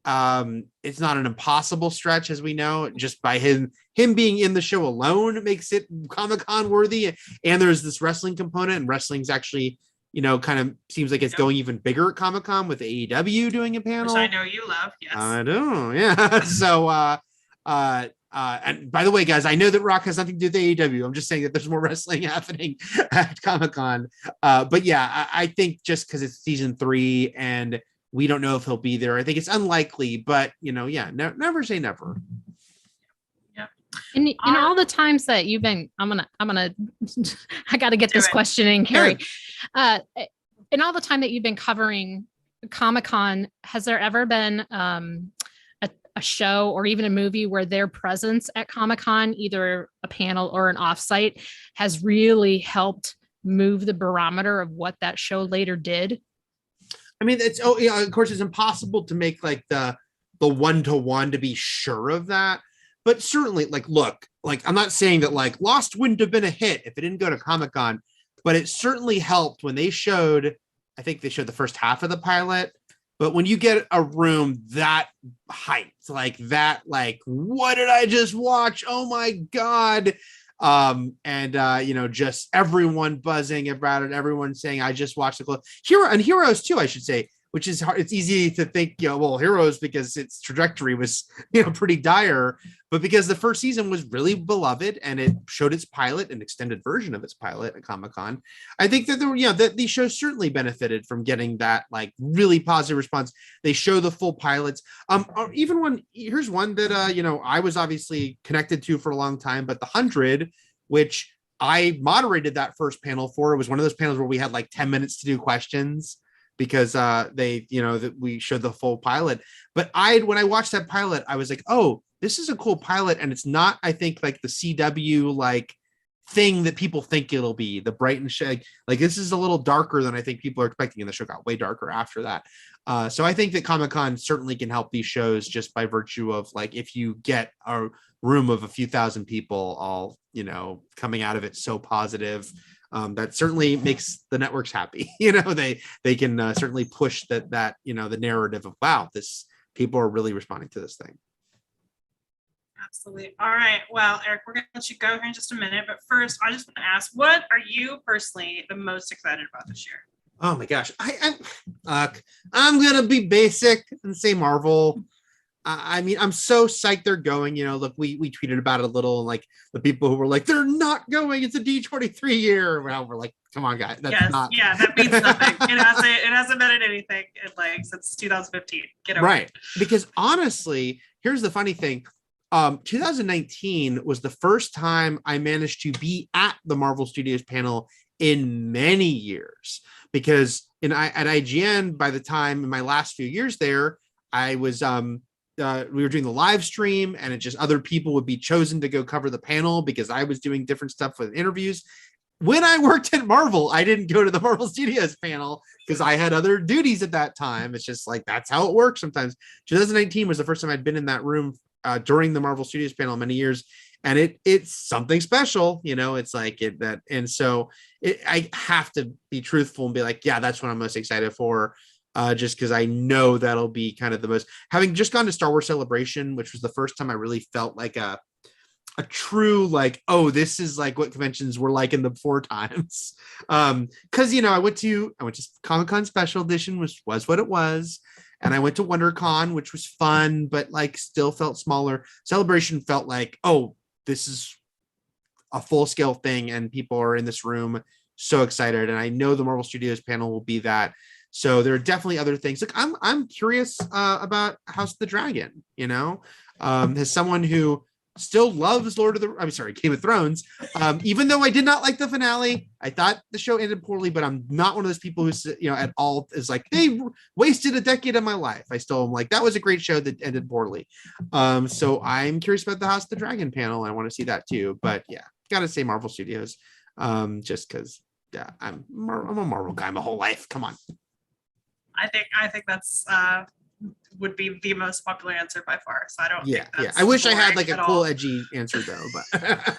It's not an impossible stretch, as we know, just by him being in the show alone makes it Comic-Con worthy. And there's this wrestling component, and wrestling's actually, kind of seems like it's going even bigger at Comic-Con with AEW doing a panel. Which I know you love. Yes. I do. Yeah. So, and by the way, guys, I know that Rock has nothing to do with AEW. I'm just saying that there's more wrestling happening at Comic-Con. But yeah, I think just because it's season 3 and we don't know if he'll be there, I think it's unlikely, but never say never. Yeah. And all the times that you've been, I got to get this question in, Carrie. In all the time that you've been covering Comic-Con, has there ever been a show or even a movie where their presence at Comic-Con, either a panel or an offsite, has really helped move the barometer of what that show later did? I mean, of course, it's impossible to make like the one-to-one to be sure of that. But certainly, look, I'm not saying that Lost wouldn't have been a hit if it didn't go to Comic-Con, but it certainly helped when they showed, I think they showed the first half of the pilot. But when you get a room that hyped, what did I just watch? Oh my God. Just everyone buzzing about it, everyone saying, I just watched the Heroes too, I should say, which is hard. It's easy to think, Heroes, because its trajectory was, pretty dire, but because the first season was really beloved and it showed its pilot, an extended version of its pilot at Comic-Con. I think that that these shows certainly benefited from getting that really positive response. They show the full pilots. Or even here's one that, I was obviously connected to for a long time, but The 100, which I moderated that first panel for. It was one of those panels where we had 10 minutes to do questions, because that we showed the full pilot. But when I watched that pilot, I was like, oh, this is a cool pilot. And it's not, I think, the CW thing that people think it'll be, the bright and shag. This is a little darker than I think people are expecting, and the show got way darker after that. So I think that Comic-Con certainly can help these shows just by virtue of if you get a room of a few thousand people all, coming out of it so positive. That certainly makes the networks happy. They can certainly push that the narrative of, wow, people are really responding to this thing. Absolutely. All right. Well, Eric, we're going to let you go here in just a minute. But first, I just want to ask, what are you personally the most excited about this year? Oh my gosh. I'm going to be basic and say Marvel. I mean, I'm so psyched they're going. Look, we tweeted about it a little, and the people who were they're not going, it's a D23 year. Well, we're come on, guys. That's not. Yeah, that means nothing. It hasn't been in anything since 2015. Get over right. it. Because honestly, here's the funny thing. 2019 was the first time I managed to be at the Marvel Studios panel in many years, because at IGN, by the time in my last few years there, I was we were doing the live stream, and it just other people would be chosen to go cover the panel because I was doing different stuff with interviews. when I worked at Marvel, I didn't go to the Marvel Studios panel because I had other duties at that time. It's just like, that's how it works sometimes. 2019 was the first time I'd been in that room during the Marvel Studios panel many years. And it's something special, you know, it's like that. And so I have to be truthful and be like, yeah, that's what I'm most excited for. Just because I know that'll be kind of the most, having just gone to Star Wars Celebration, which was the first time I really felt like a true, like, oh, this is like what conventions were like in the before times. Because, you know, I went to Comic-Con Special Edition, which was what it was. And I went to WonderCon, which was fun, but like still felt smaller. Celebration felt like, oh, this is a full scale thing. And people are in this room so excited. And I know the Marvel Studios panel will be that. So there are definitely other things. Like I'm curious about House of the Dragon, you know, as someone who still loves Game of Thrones. Even though I did not like the finale, I thought the show ended poorly, but I'm not one of those people who, you know, at all is like, they wasted a decade of my life. I still am like, that was a great show that ended poorly. So I'm curious about the House of the Dragon panel. I want to see that too. But yeah, gotta say Marvel Studios, just because I'm a Marvel guy my whole life. Come on. I think that's would be the most popular answer by far. So I don't. Yeah, think that's I wish I had like boring a at cool, all. edgy answer though. But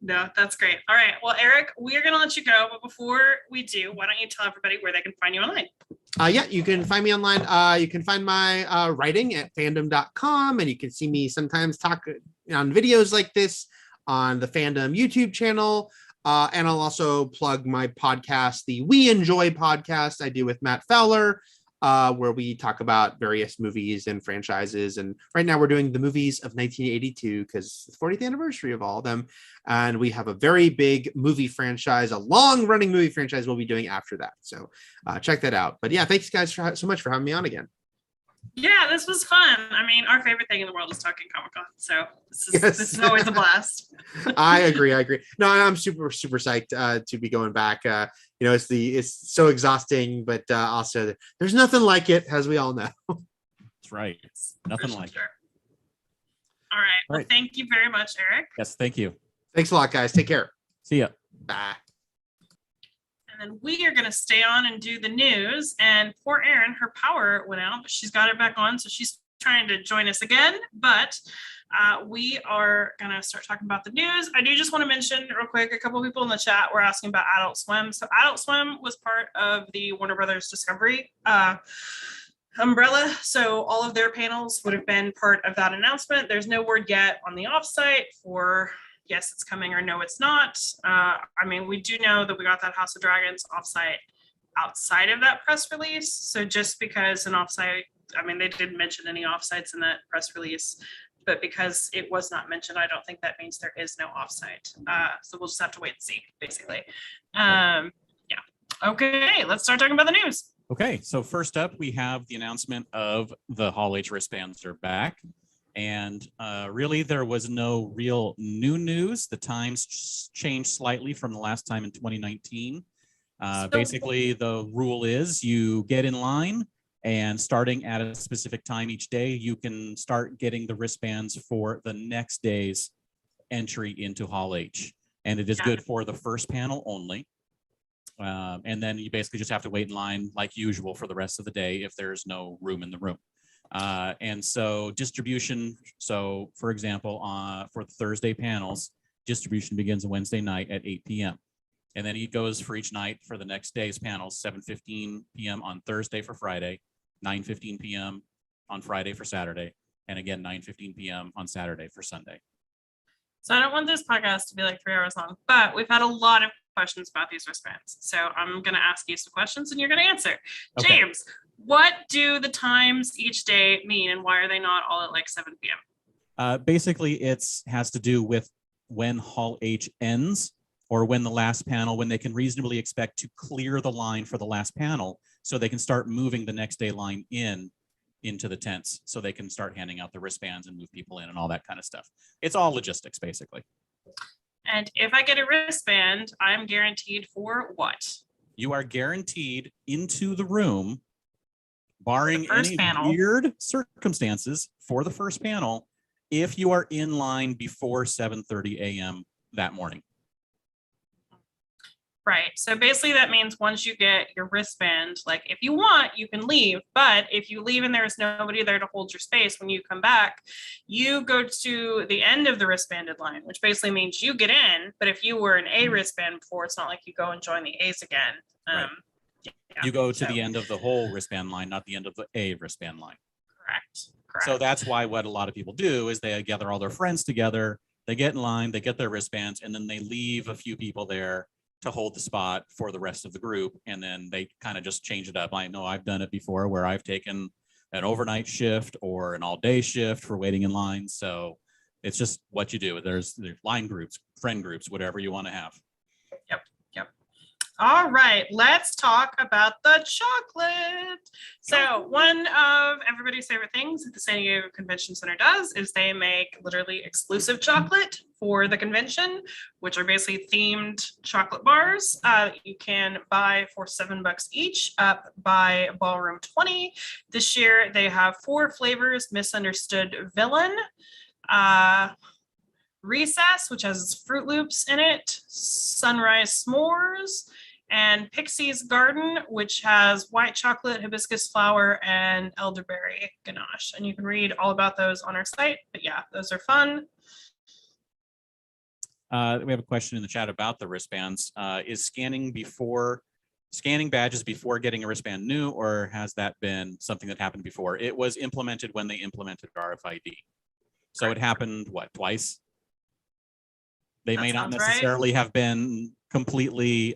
No, that's great. All right. Well, Eric, we are going to let you go, but before we do, why don't you tell everybody where they can find you online? Yeah, you can find me online. You can find my writing at fandom.com, and you can see me sometimes talk on videos like this on the Fandom YouTube channel. And I'll also plug my podcast, the We Enjoy podcast I do with Matt Fowler, where we talk about various movies and franchises. And right now we're doing the movies of 1982 because it's the 40th anniversary of all of them. And we have a very big movie franchise, a long running movie franchise we'll be doing after that. So check that out. But yeah, thanks guys so much for having me on again. Yeah, this was fun. I mean, our favorite thing in the world is talking Comic-Con. So Yes. This is always a blast. I agree. No, I'm super psyched to be going back. You know, it's so exhausting, but also there's nothing like it, as we all know. That's right. Nothing For like sure. All right. Well, Right. thank you very much, Eric. Yes, thank you. Thanks a lot, guys. Take care. See ya. Bye. And then we are going to stay on and do the news. And poor Erin, her power went out, but she's got it back on. So she's trying to join us again. But we are going to start talking about the news. I do just want to mention real quick, a couple of people in the chat were asking about Adult Swim. So Adult Swim was part of the Warner Brothers Discovery umbrella. So all of their panels would have been part of that announcement. There's no word yet on the offsite for yes, it's coming or no, it's not. I mean, we do know that we got that House of Dragons offsite outside of that press release. So just because an offsite, I mean, they didn't mention any offsites in that press release, but because it was not mentioned, I don't think that means there is no offsite. So we'll just have to wait and see, basically. Yeah. Okay, let's start talking about the news. Okay, so first up, we have the announcement of the Hall H wristbands are back. And really, there was no real new news. The times changed slightly from the last time in 2019. Basically, the rule is you get in line, and starting at a specific time each day, you can start getting the wristbands for the next day's entry into Hall H. And it is good for the first panel only. And then you basically just have to wait in line like usual for the rest of the day if there's no room in the room. And so distribution, so for example, for the Thursday panels, distribution begins Wednesday night at 8 p.m. And then it goes for each night for the next day's panels, 7:15 p.m. on Thursday for Friday, 9:15 p.m. on Friday for Saturday, and again, 9:15 p.m. on Saturday for Sunday. So I don't want this podcast to be like 3 hours long, but we've had a lot of questions about these wristbands. So I'm going to ask you some questions and you're going to answer. Okay. James, what do the times each day mean and why are they not all at like 7 p.m.? Basically, it has to do with when Hall H ends or when the last panel, when they can reasonably expect to clear the line for the last panel so they can start moving the next day line into the tents so they can start handing out the wristbands and move people in and all that kind of stuff. It's all logistics, basically. And if I get a wristband, I'm guaranteed for what? You are guaranteed into the room, barring any panel. weird circumstances for the first panel, if you are in line before 7:30 a.m. that morning. Right. So basically that means once you get your wristband, like if you want, you can leave. But if you leave and there's nobody there to hold your space when you come back, you go to the end of the wristbanded line, which basically means you get in. But if you were an A wristband before, it's not like you go and join the A's again. Right. Yeah, You go to the end of the whole wristband line, not the end of the A wristband line. Correct. So that's why what a lot of people do is they gather all their friends together, they get in line, they get their wristbands, and then they leave a few people there to hold the spot for the rest of the group. And then they kind of just change it up. I know I've done it before where I've taken an overnight shift or an all day shift for waiting in line. So it's just what you do. There's line groups, friend groups, whatever you want to have. Yep. All right, let's talk about the chocolate. So one of everybody's favorite things that the San Diego Convention Center does is they make literally exclusive chocolate for the convention, which are basically themed chocolate bars that you can buy for $7 each up by Ballroom 20. This year they have 4 flavors: Misunderstood Villain, Recess, which has Fruit Loops in it, Sunrise S'mores, and Pixie's Garden, which has white chocolate, hibiscus flower, and elderberry ganache. And you can read all about those on our site. But yeah, those are fun. We have a question in the chat about the wristbands. Is scanning badges before getting a wristband new, or has that been something that happened before? It was implemented when they implemented RFID. So it happened, what, twice? They may not necessarily have been completely,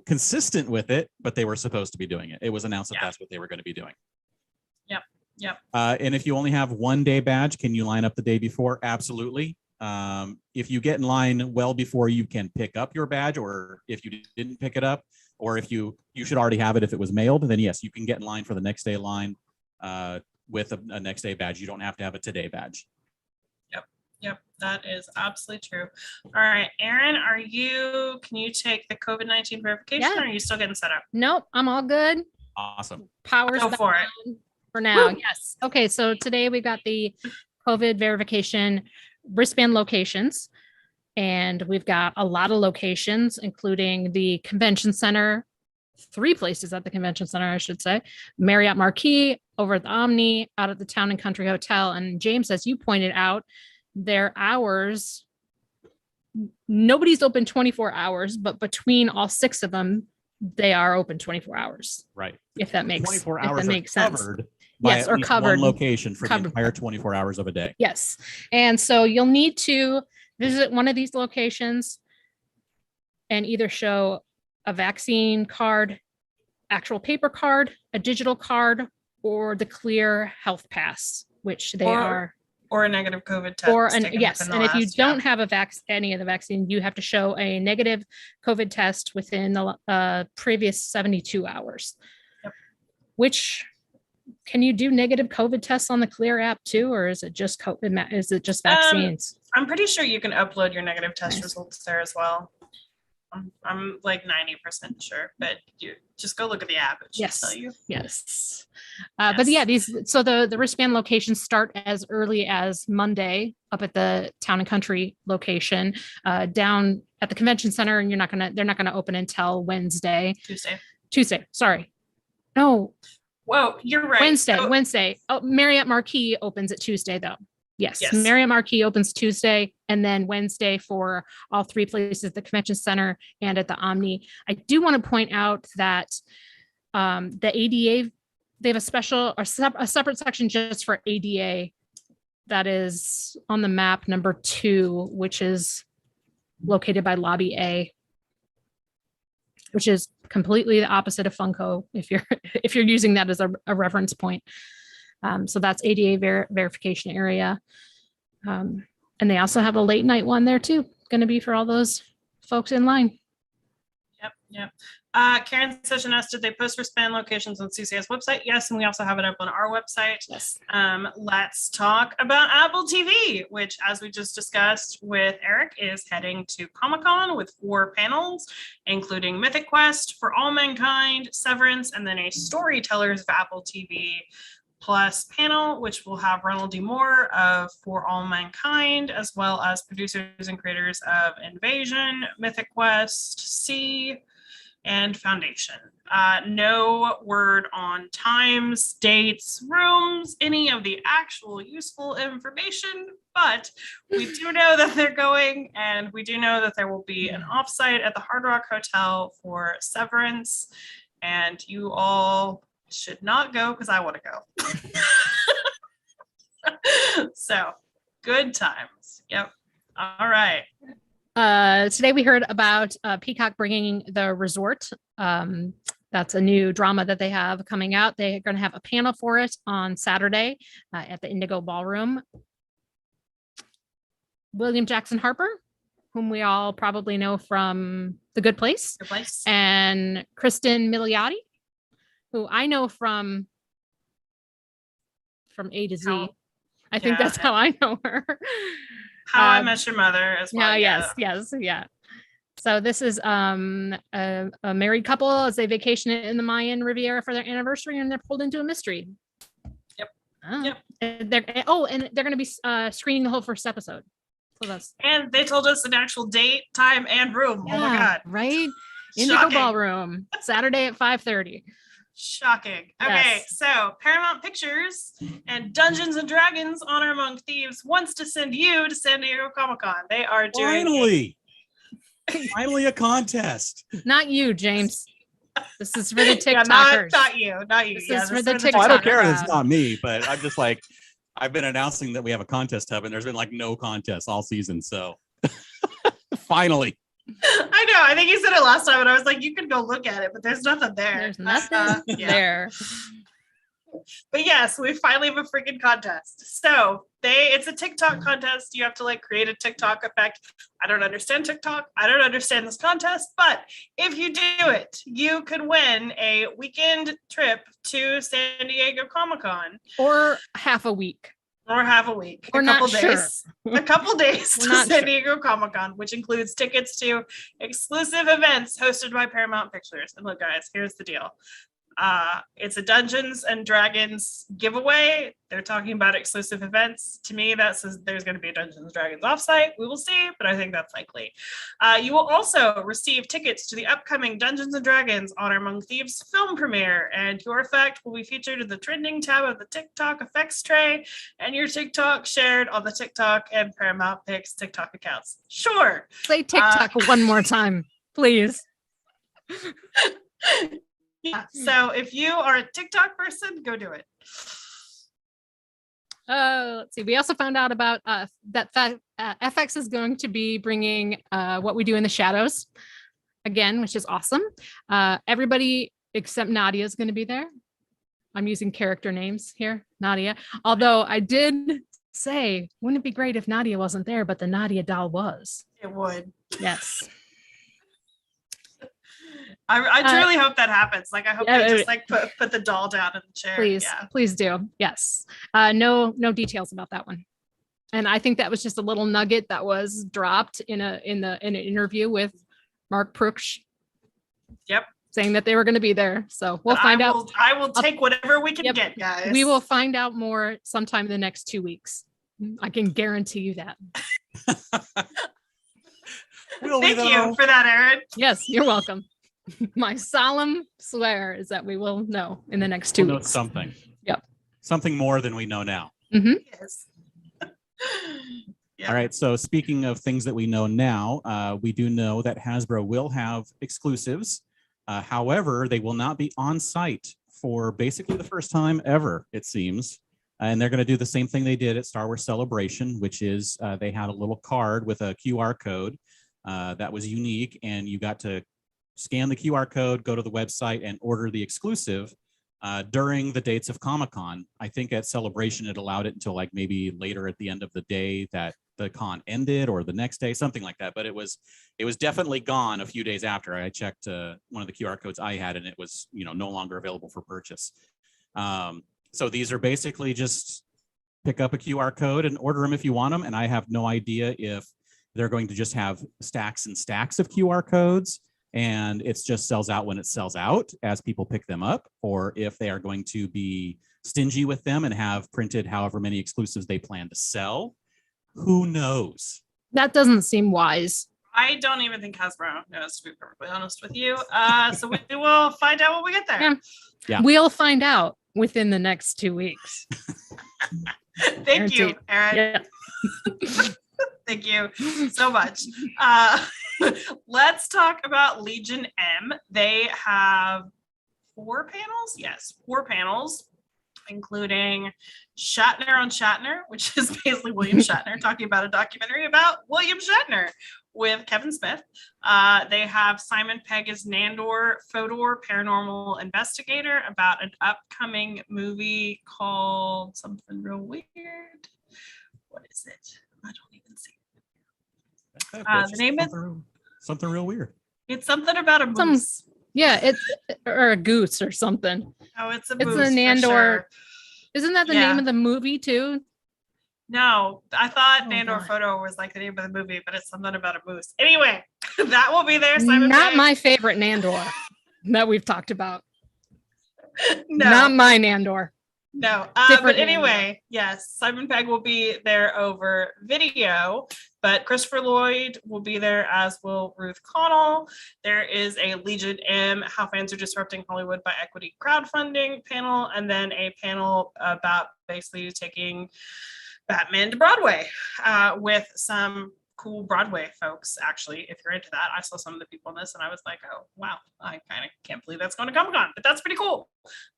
consistent with it, but they were supposed to be doing it. It was announced that that's what they were going to be doing. Yep. And if you only have 1 day badge, can you line up the day before? Absolutely. If you get in line well before you can pick up your badge, or if you didn't pick it up, or if you should already have it if it was mailed, then yes, you can get in line for the next day line with a next day badge. You don't have to have a today badge. Yep, that is absolutely true. All right, Erin, can you take the COVID-19 verification, or are you still getting set up? Nope, I'm all good. Awesome. Powers Go for it. For now. Woo! Yes. Okay, so today we got the COVID verification wristband locations, and we've got a lot of locations, including the convention center, 3 places at the convention center, I should say, Marriott Marquis, over at the Omni, out at the Town and Country Hotel. And James, as you pointed out, their hours, nobody's open 24 hours, but between all 6 of them, they are open 24 hours. Right. If that makes 24 hours sense. Covered by yes, at or least covered. one location for the entire 24 hours of a day. Yes. And so you'll need to visit one of these locations and either show a vaccine card, actual paper card, a digital card, or the clear health pass, which they are. Or a negative COVID test. Yes, and if you don't have any of the vaccine, you have to show a negative COVID test within the previous 72 hours. Yep. Which, can you do negative COVID tests on the Clear app too, or is it just COVID? Is it just vaccines? I'm pretty sure you can upload your negative test results there as well. I'm like 90% sure, but you just go look at the app. It should tell you. Yes. But yeah, the wristband locations start as early as Monday up at the Town and Country location, down at the convention center, and they're not gonna open until Tuesday. Sorry. No. Whoa, you're right. Wednesday. Oh, Marriott Marquis opens at Tuesday though. Yes. Marriott Marquis opens Tuesday, and then Wednesday for all 3 places, the convention center and at the Omni. I do want to point out that the ADA, they have a separate section just for ADA that is on the map number 2, which is located by Lobby A, which is completely the opposite of Funko if you're using that as a reference point. So that's ADA verification area. And they also have a late night one there too. Going to be for all those folks in line. Yep. Karen says and asked, did they post wristband locations on CCS website? Yes, and we also have it up on our website. Yes. Let's talk about Apple TV, which, as we just discussed with Eric, is heading to Comic-Con with 4 panels, including Mythic Quest, For All Mankind, Severance, and then a Storytellers of Apple TV Plus panel, which will have Ronald D. Moore of For All Mankind, as well as producers and creators of Invasion, Mythic Quest, C, and Foundation. No word on times, dates, rooms, any of the actual useful information, but we do know that they're going, and we do know that there will be an offsite at the Hard Rock Hotel for Severance, and you all should not go because I want to go. So good times. Yep. All right. Today we heard about Peacock bringing The Resort. That's a new drama that they have coming out. They're going to have a panel for it on Saturday at the Indigo Ballroom. William Jackson Harper, whom we all probably know from The Good Place, and Kristen Milioti, who I know from A to Z. I think that's how I know her. How I Met Your Mother as well. Yeah. So this is a married couple as they vacation in the Mayan Riviera for their anniversary, and they're pulled into a mystery. Yep. Yep. And they're going to be screening the whole first episode. So and they told us an actual date, time, and room. Yeah, oh my God. Right? Indigo Ballroom, Saturday at 5:30. Shocking. Okay, so Paramount Pictures and Dungeons and Dragons Honor Among Thieves wants to send you to San Diego Comic-Con. They are doing finally a contest. Not you, James. This is for the TikTokers. Not you. This is for the TikTokers. I don't care if it's not me, but I'm just like, I've been announcing that we have a contest hub, and there's been like no contest all season. So finally. I know. I think you said it last time, and I was like, you can go look at it, but there's nothing there. There's nothing there. But yes, we finally have a freaking contest. So it's a TikTok contest. You have to like create a TikTok effect. I don't understand TikTok. I don't understand this contest, but if you do it, you could win a weekend trip to San Diego Comic-Con. Or half a week. Or half a week. We're a couple not days. Sure. A couple days We're to not San Diego Comic-Con, which includes tickets to exclusive events hosted by Paramount Pictures. And look, guys, here's the deal. It's a Dungeons and Dragons giveaway. They're talking about exclusive events. To me, that says there's going to be a Dungeons and Dragons offsite. We will see, but I think that's likely. You will also receive tickets to the upcoming Dungeons and Dragons Honor Among Thieves film premiere, and your effect will be featured in the trending tab of the TikTok effects tray, and your TikTok shared on the TikTok and Paramount Picks TikTok accounts. Sure. Say TikTok one more time, please. Yeah. So if you are a TikTok person, go do it. Let's see. We also found out about that FX is going to be bringing What We Do in the Shadows again, which is awesome. Everybody except Nadia is going to be there. I'm using character names here, Nadia. Although I did say, wouldn't it be great if Nadia wasn't there, but the Nadia doll was. It would. Yes. I truly hope that happens. Like, I hope they just like put the doll down in the chair. Please do. Yes. No details about that one. And I think that was just a little nugget that was dropped in an interview with Mark Pruksch. Yep. Saying that they were going to be there. So we'll find out. I will take whatever we can get, guys. We will find out more sometime in the next 2 weeks. I can guarantee you that. Thank you for that, Aaron. Yes, you're welcome. My solemn swear is that we will know in the next 2 weeks. Something. Yep. Something more than we know now. Mm-hmm. Yes. All right. So speaking of things that we know now, we do know that Hasbro will have exclusives. However, they will not be on site for basically the first time ever, it seems. And they're going to do the same thing they did at Star Wars Celebration, which is they had a little card with a QR code that was unique, and you got to scan the QR code, go to the website, and order the exclusive during the dates of Comic-Con. I think at Celebration, it allowed it until like maybe later at the end of the day that the con ended, or the next day, something like that. But it was definitely gone a few days after. I checked one of the QR codes I had, and it was no longer available for purchase. So these are basically just pick up a QR code and order them if you want them. And I have no idea if they're going to just have stacks and stacks of QR codes, and it just sells out when it sells out as people pick them up, or if they are going to be stingy with them and have printed however many exclusives they plan to sell. Who knows? That doesn't seem wise. I don't even think Hasbro knows, to be perfectly honest with you. So we will find out when we get there. Yeah. Yeah. We'll find out within the next 2 weeks. Thank you, Guaranteed. Aaron. Yeah. Thank you so much. Let's talk about Legion M. They have 4 panels. Yes, 4 panels, including Shatner on Shatner, which is basically William Shatner talking about a documentary about William Shatner with Kevin Smith. They have Simon Pegg as Nandor Fodor, paranormal investigator, about an upcoming movie called something real weird. What is it? I don't even see. The name is something real weird. It's something about a moose. Yeah, it's or a goose or something. Oh, it's a It's moose. a for Nandor. sure. Isn't that the Yeah. name of the movie too? No, I thought Oh, Nandor God. Photo was like the name of the movie, but it's something about a moose. Anyway, that will be there. Simon Not Pegg. my favorite Nandor that we've talked about. No, Not my Nandor. no. different But Nandor. anyway, yes, Simon Pegg will be there over video, but Christopher Lloyd will be there, as will Ruth Connell. There is a Legion M, How Fans Are Disrupting Hollywood by Equity Crowdfunding panel, and then a panel about basically taking Batman to Broadway with some cool Broadway folks. Actually, if you're into that, I saw some of the people in this and I was like, oh wow, I kind of can't believe that's going to Comic-Con, but that's pretty cool.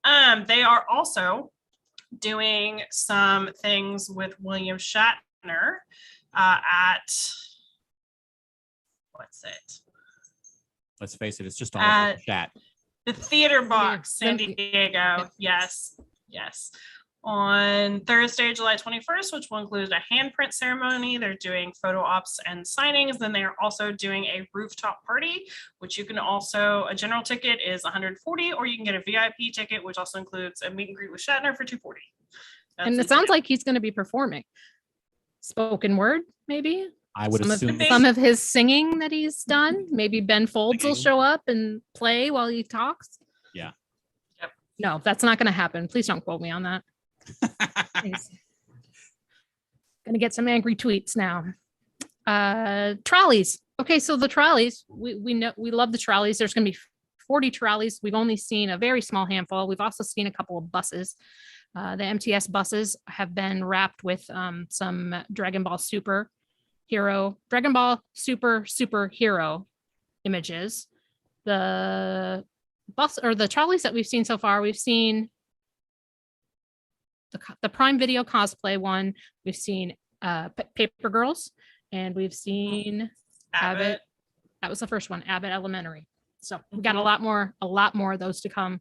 They are also doing some things with William Shatner at what's it? Let's face it, it's just all about chat. The Theater Box, San San- Diego. Yes, yes. On Thursday, July 21st, which will include a handprint ceremony. They're doing photo ops and signings. Then they are also doing a rooftop party, which you can also, a general ticket is $140, or you can get a VIP ticket, which also includes a meet and greet with Shatner for $240. And it sounds like he's going to be performing spoken word, maybe. I would assume Some of his singing that he's done. Maybe Ben Folds will Singing. show up and play while he talks. Yeah. Yep. No, that's not going to happen. Please don't quote me on that. Please. Gonna get some angry tweets now. Trolleys. Okay, so the trolleys, we know we love the trolleys. There's gonna be 40 trolleys. We've only seen a very small handful. We've also seen a couple of buses. The MTS buses have been wrapped with some Dragon Ball Super superhero images. The bus or the trolleys that we've seen so far, we've seen the Prime Video cosplay one. We've seen Paper Girls, and we've seen Abbott. That was the first one, Abbott Elementary. So we got a lot more of those to come.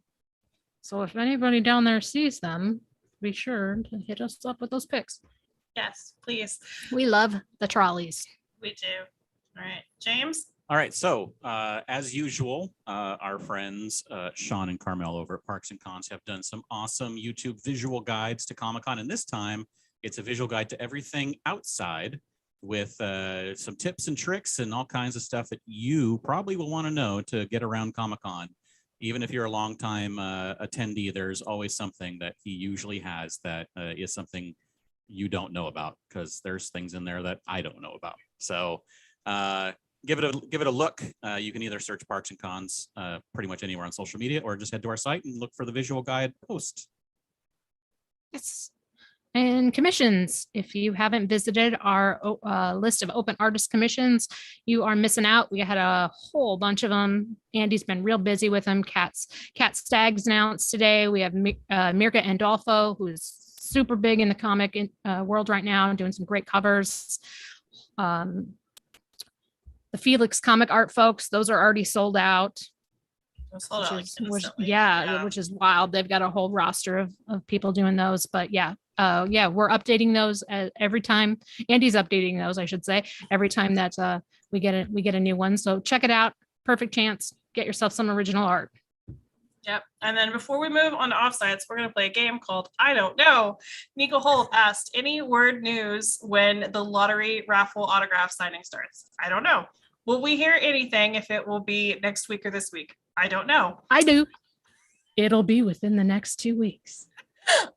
So if anybody down there sees them, be sure to hit us up with those pics. Yes, please. We love the trolleys. We do. All right, James. All right, so as usual, our friends Sean and Carmel over at Parks and Cons have done some awesome YouTube visual guides to Comic-Con, and this time it's a visual guide to everything outside with some tips and tricks and all kinds of stuff that you probably will want to know to get around Comic-Con. Even if you're a longtime attendee, there's always something that he usually has that is something you don't know about, because there's things in there that I don't know about. So give it a look. You can either search Parks and Cons pretty much anywhere on social media, or just head to our site and look for the visual guide post. Yes. And commissions. If you haven't visited our list of open artist commissions, you are missing out. We had a whole bunch of them. Andy's been real busy with them. Cat Stag's announced today. We have Mirka Andolfo, who's super big in the comic world right now, doing some great covers. The Felix comic art folks, those are already sold out. Which is wild. They've got a whole roster of people doing those. But yeah, we're updating those every time. Andy's updating those, I should say, every time that we get a new one. So check it out. Perfect chance. Get yourself some original art. Yep. And then before we move on to offsites, we're going to play a game called I Don't Know. Nico Holt asked, any word news when the lottery raffle autograph signing starts? I don't know. Will we hear anything if it will be next week or this week? I don't know. I do. It'll be within the next 2 weeks.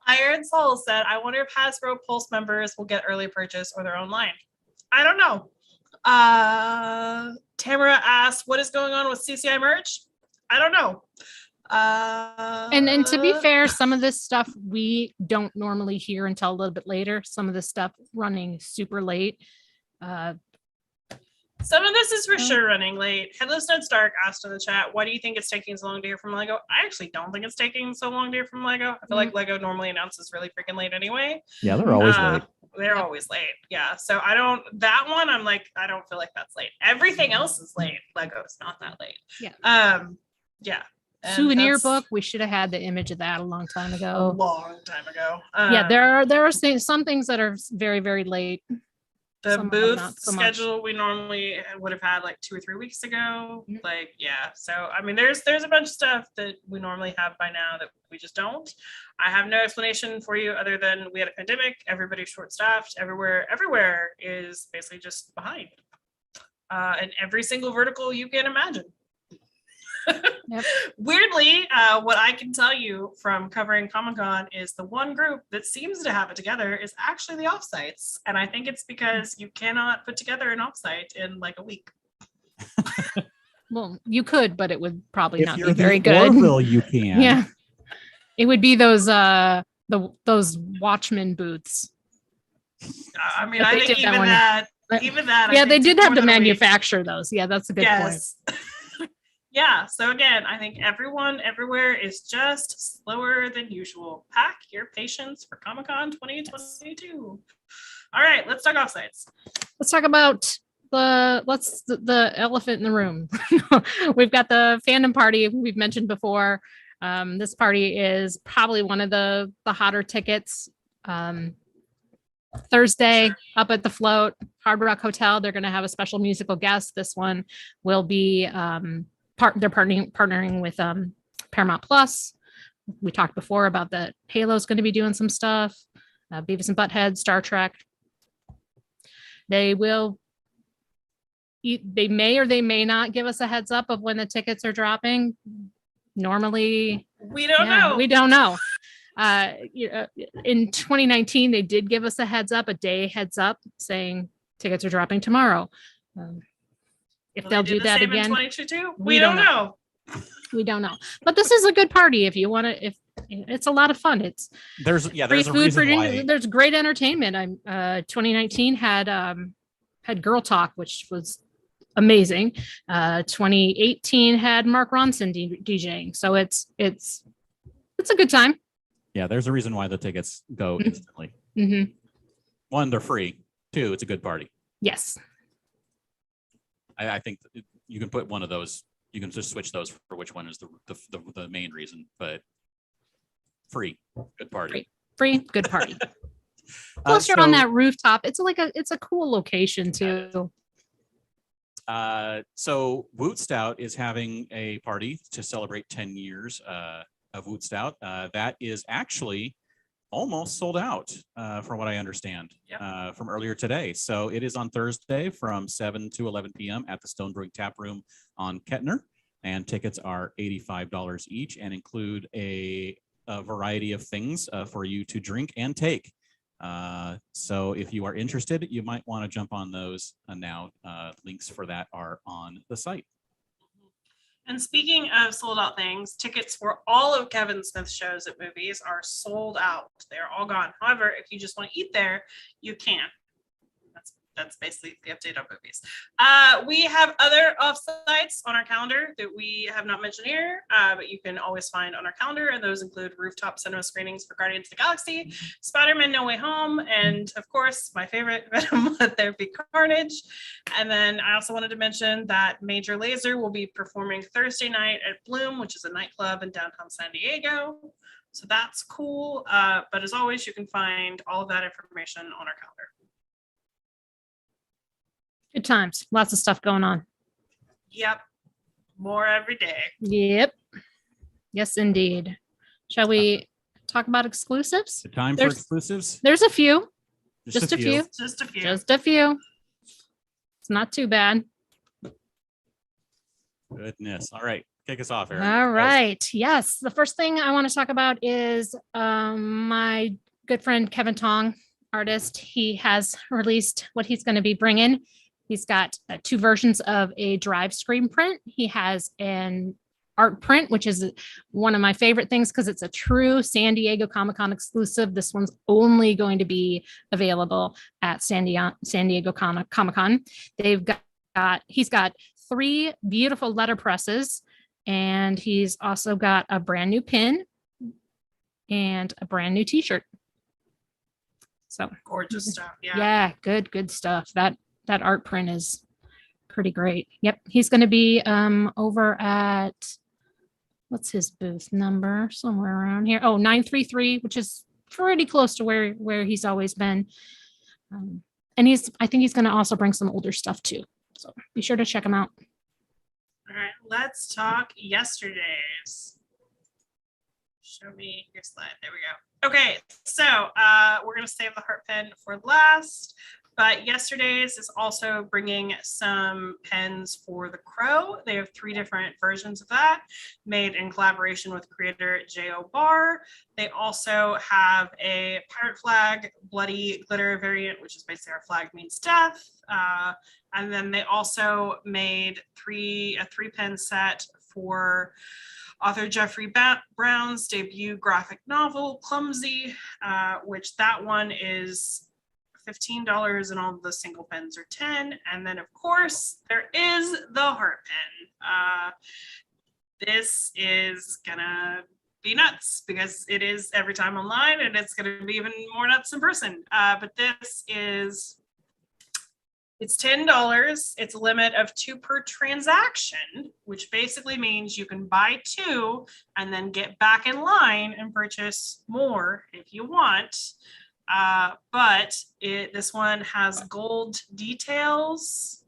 Iron Soul said, I wonder if Hasbro Pulse members will get early purchase or their own line. I don't know. Tamara asked, what is going on with CCI merch? I don't know. And to be fair, some of this stuff we don't normally hear until a little bit later. Some of this stuff running super late. Some of this is for sure running late. Headless Ned Stark asked in the chat, why do you think it's taking so long to hear from Lego? I actually don't think it's taking so long to hear from Lego. I feel like Lego normally announces really freaking late anyway. Yeah, they're always late. They're always late. Yeah. So that one, I'm like, I don't feel like that's late. Everything else is late. Lego's not that late. Yeah. Yeah. And Souvenir book. We should have had the image of that a long time a ago. long time ago. Yeah, there are some things that are very, very late. The Some of them booth not so much. schedule we normally would have had like 2 or 3 weeks ago. Mhm. Like, yeah. So I mean, there's a bunch of stuff that we normally have by now that we just don't. I have no explanation for you other than we had a pandemic. Everybody's short-staffed. Everywhere is basically just behind. In every single vertical you can imagine. Yep. Weirdly, what I can tell you from covering Comic-Con is the one group that seems to have it together is actually the offsites. And I think it's because you cannot put together an offsite in like a week. Well, you could, but it would probably If not you're be the very good. Orville, you can. Yeah. It would be those those Watchmen booths. I mean, If I they think did that even one. that, But- even that. I Yeah, they think did took have to more than a week. manufacture those. Yeah, that's a good point. Yes. Yeah. So again, I think everyone everywhere is just slower than usual. Pack your patience for Comic-Con 2022. All right, let's talk offsites. Let's talk about the elephant in the room. We've got the fandom party we've mentioned before. This party is probably one of the hotter tickets. Thursday up at the Float Hard Rock Hotel, they're going to have a special musical guest. This one will be they're partnering with Paramount Plus. We talked before about that Halo's going to be doing some stuff. Beavis and Butthead, Star Trek. They may or they may not give us a heads up of when the tickets are dropping. Normally, We don't know. we don't know. In 2019, they did give us a heads up, a day heads up, saying tickets are dropping tomorrow. If Will they'll they do the that same in again, 2022? We We don't don't know. we don't know. But this is a good party if you want to. If it's a lot of fun, it's There's free a food reason for why. there's great entertainment. 2019 had Girl Talk, which was amazing. 2018 had Mark Ronson DJing, so it's a good time. Yeah, there's a reason why the tickets go Mhm. instantly. Mm-hmm. One, they're free. Two, it's a good party. Yes. I think that you can put one of those. You can just switch those for which one is the main reason. But free, good party. Free, good party. Plus, you're on that rooftop. It's a cool location too. So Woot Stout is having a party to celebrate 10 years of Woot Stout. That is actually almost sold out, from what I understand, from earlier today. So it is on Thursday from 7 to 11 p.m. at the Stone Brewing Tap Room on Kettner, and tickets are $85 each and include a variety of things for you to drink and take. So if you are interested, you might want to jump on those now. Links for that are on the site. And speaking of sold out things, tickets for all of Kevin Smith's shows at movies are sold out. They're all gone. However, if you just want to eat there, you can. That's basically the update on movies. We have other offsites on our calendar that we have not mentioned here, but you can always find on our calendar. And those include rooftop cinema screenings for Guardians of the Galaxy, Spider-Man No Way Home, and of course, my favorite, Venom Let There Be Carnage. And then I also wanted to mention that Major Lazer will be performing Thursday night at Bloom, which is a nightclub in downtown San Diego. So that's cool. But as always, you can find all of that information on our calendar. Good times. Lots of stuff going on. Yep. More every day. Yep. Yes, indeed. Shall we talk about exclusives? The time for There's- exclusives? There's a few. Just a few. Just a few. Just a few. It's not too bad. Goodness. All right. Kick us off, Eric. All right. Yes. The first thing I want to talk about is my good friend Kevin Tong, artist. He has released what he's going to be bringing. He's got 2 versions of a drive screen print. He has an art print, which is one of my favorite things because it's a true San Diego Comic-Con exclusive. This one's only going to be available at San Diego Comic-Con. He's got 3 beautiful letterpresses, and he's also got a brand new pin and a brand new t-shirt. So Gorgeous stuff. Yeah. yeah, good stuff. That art print is pretty great. Yep. He's going to be over at, what's his booth number? Somewhere around here. Oh, 933, which is pretty close to where he's always been. And I think he's going to also bring some older stuff too. So be sure to check him out. All right, let's talk yesterday's. Show me your slide. There we go. Okay, so we're going to save the heart pen for last, but yesterday's is also bringing some pens for the Crow. They have 3 different versions of that made in collaboration with creator J.O. Barr. They also have a pirate flag bloody glitter variant, which is basically our flag means death. And then they also made a 3-pen set for author Jeffrey Brown's debut graphic novel, Clumsy, which that one is $15 and all the single pens are $10. And then of course there is the heart pen. This is gonna be nuts because it is every time online and it's gonna be even more nuts in person. But it's $10. It's a limit of 2 per transaction, which basically means you can buy 2 and then get back in line and purchase more if you want. But this one has gold details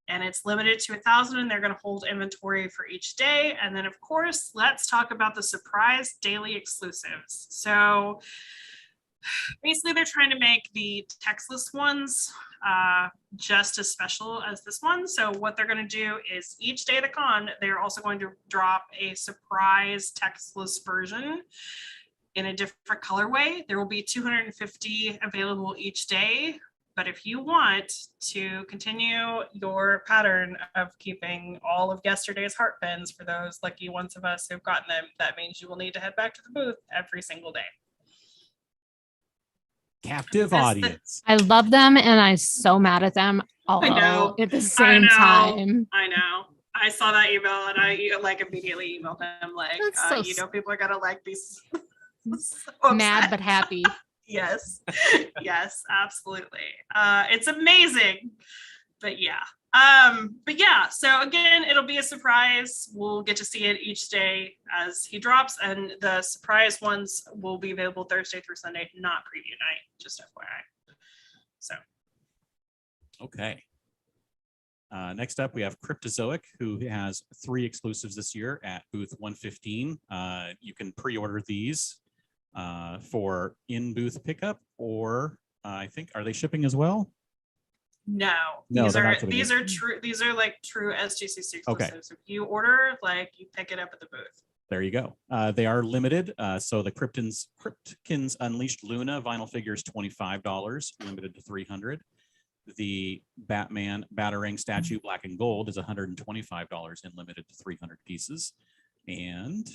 and it's limited to 1,000 and they're going to hold inventory for each day. And then of course, let's talk about the surprise daily exclusives. So basically they're trying to make the textless ones just as special as this one. So what they're going to do is each day of the con, they're also going to drop a surprise textless version in a different colorway. There will be 250 available each day. But if you want to continue your pattern of keeping all of yesterday's heart pens for those lucky ones of us who've gotten them, that means you will need to head back to the booth every single day. Captive audience. I love them and I'm so mad at them all know. at the same time. I know. I saw that email and I immediately emailed them people are gonna like these. So mad but happy. Yes, absolutely. It's amazing, but yeah. So again, it'll be a surprise. We'll get to see it each day as he drops, and the surprise ones will be available Thursday through Sunday, not preview night, just FYI. So. Okay. Next up, we have Cryptozoic, who has 3 exclusives this year at booth 115. You can pre-order these for in-booth pickup, or I think, are they shipping as well? No, these are true like true SDCC exclusives. Okay. If you order, you pick it up at the booth. There you go. They are limited. So the Cryptkins Unleashed Luna vinyl figure is $25, limited to 300. The Batman Batarang statue black and gold is $125 and limited to 300 pieces. And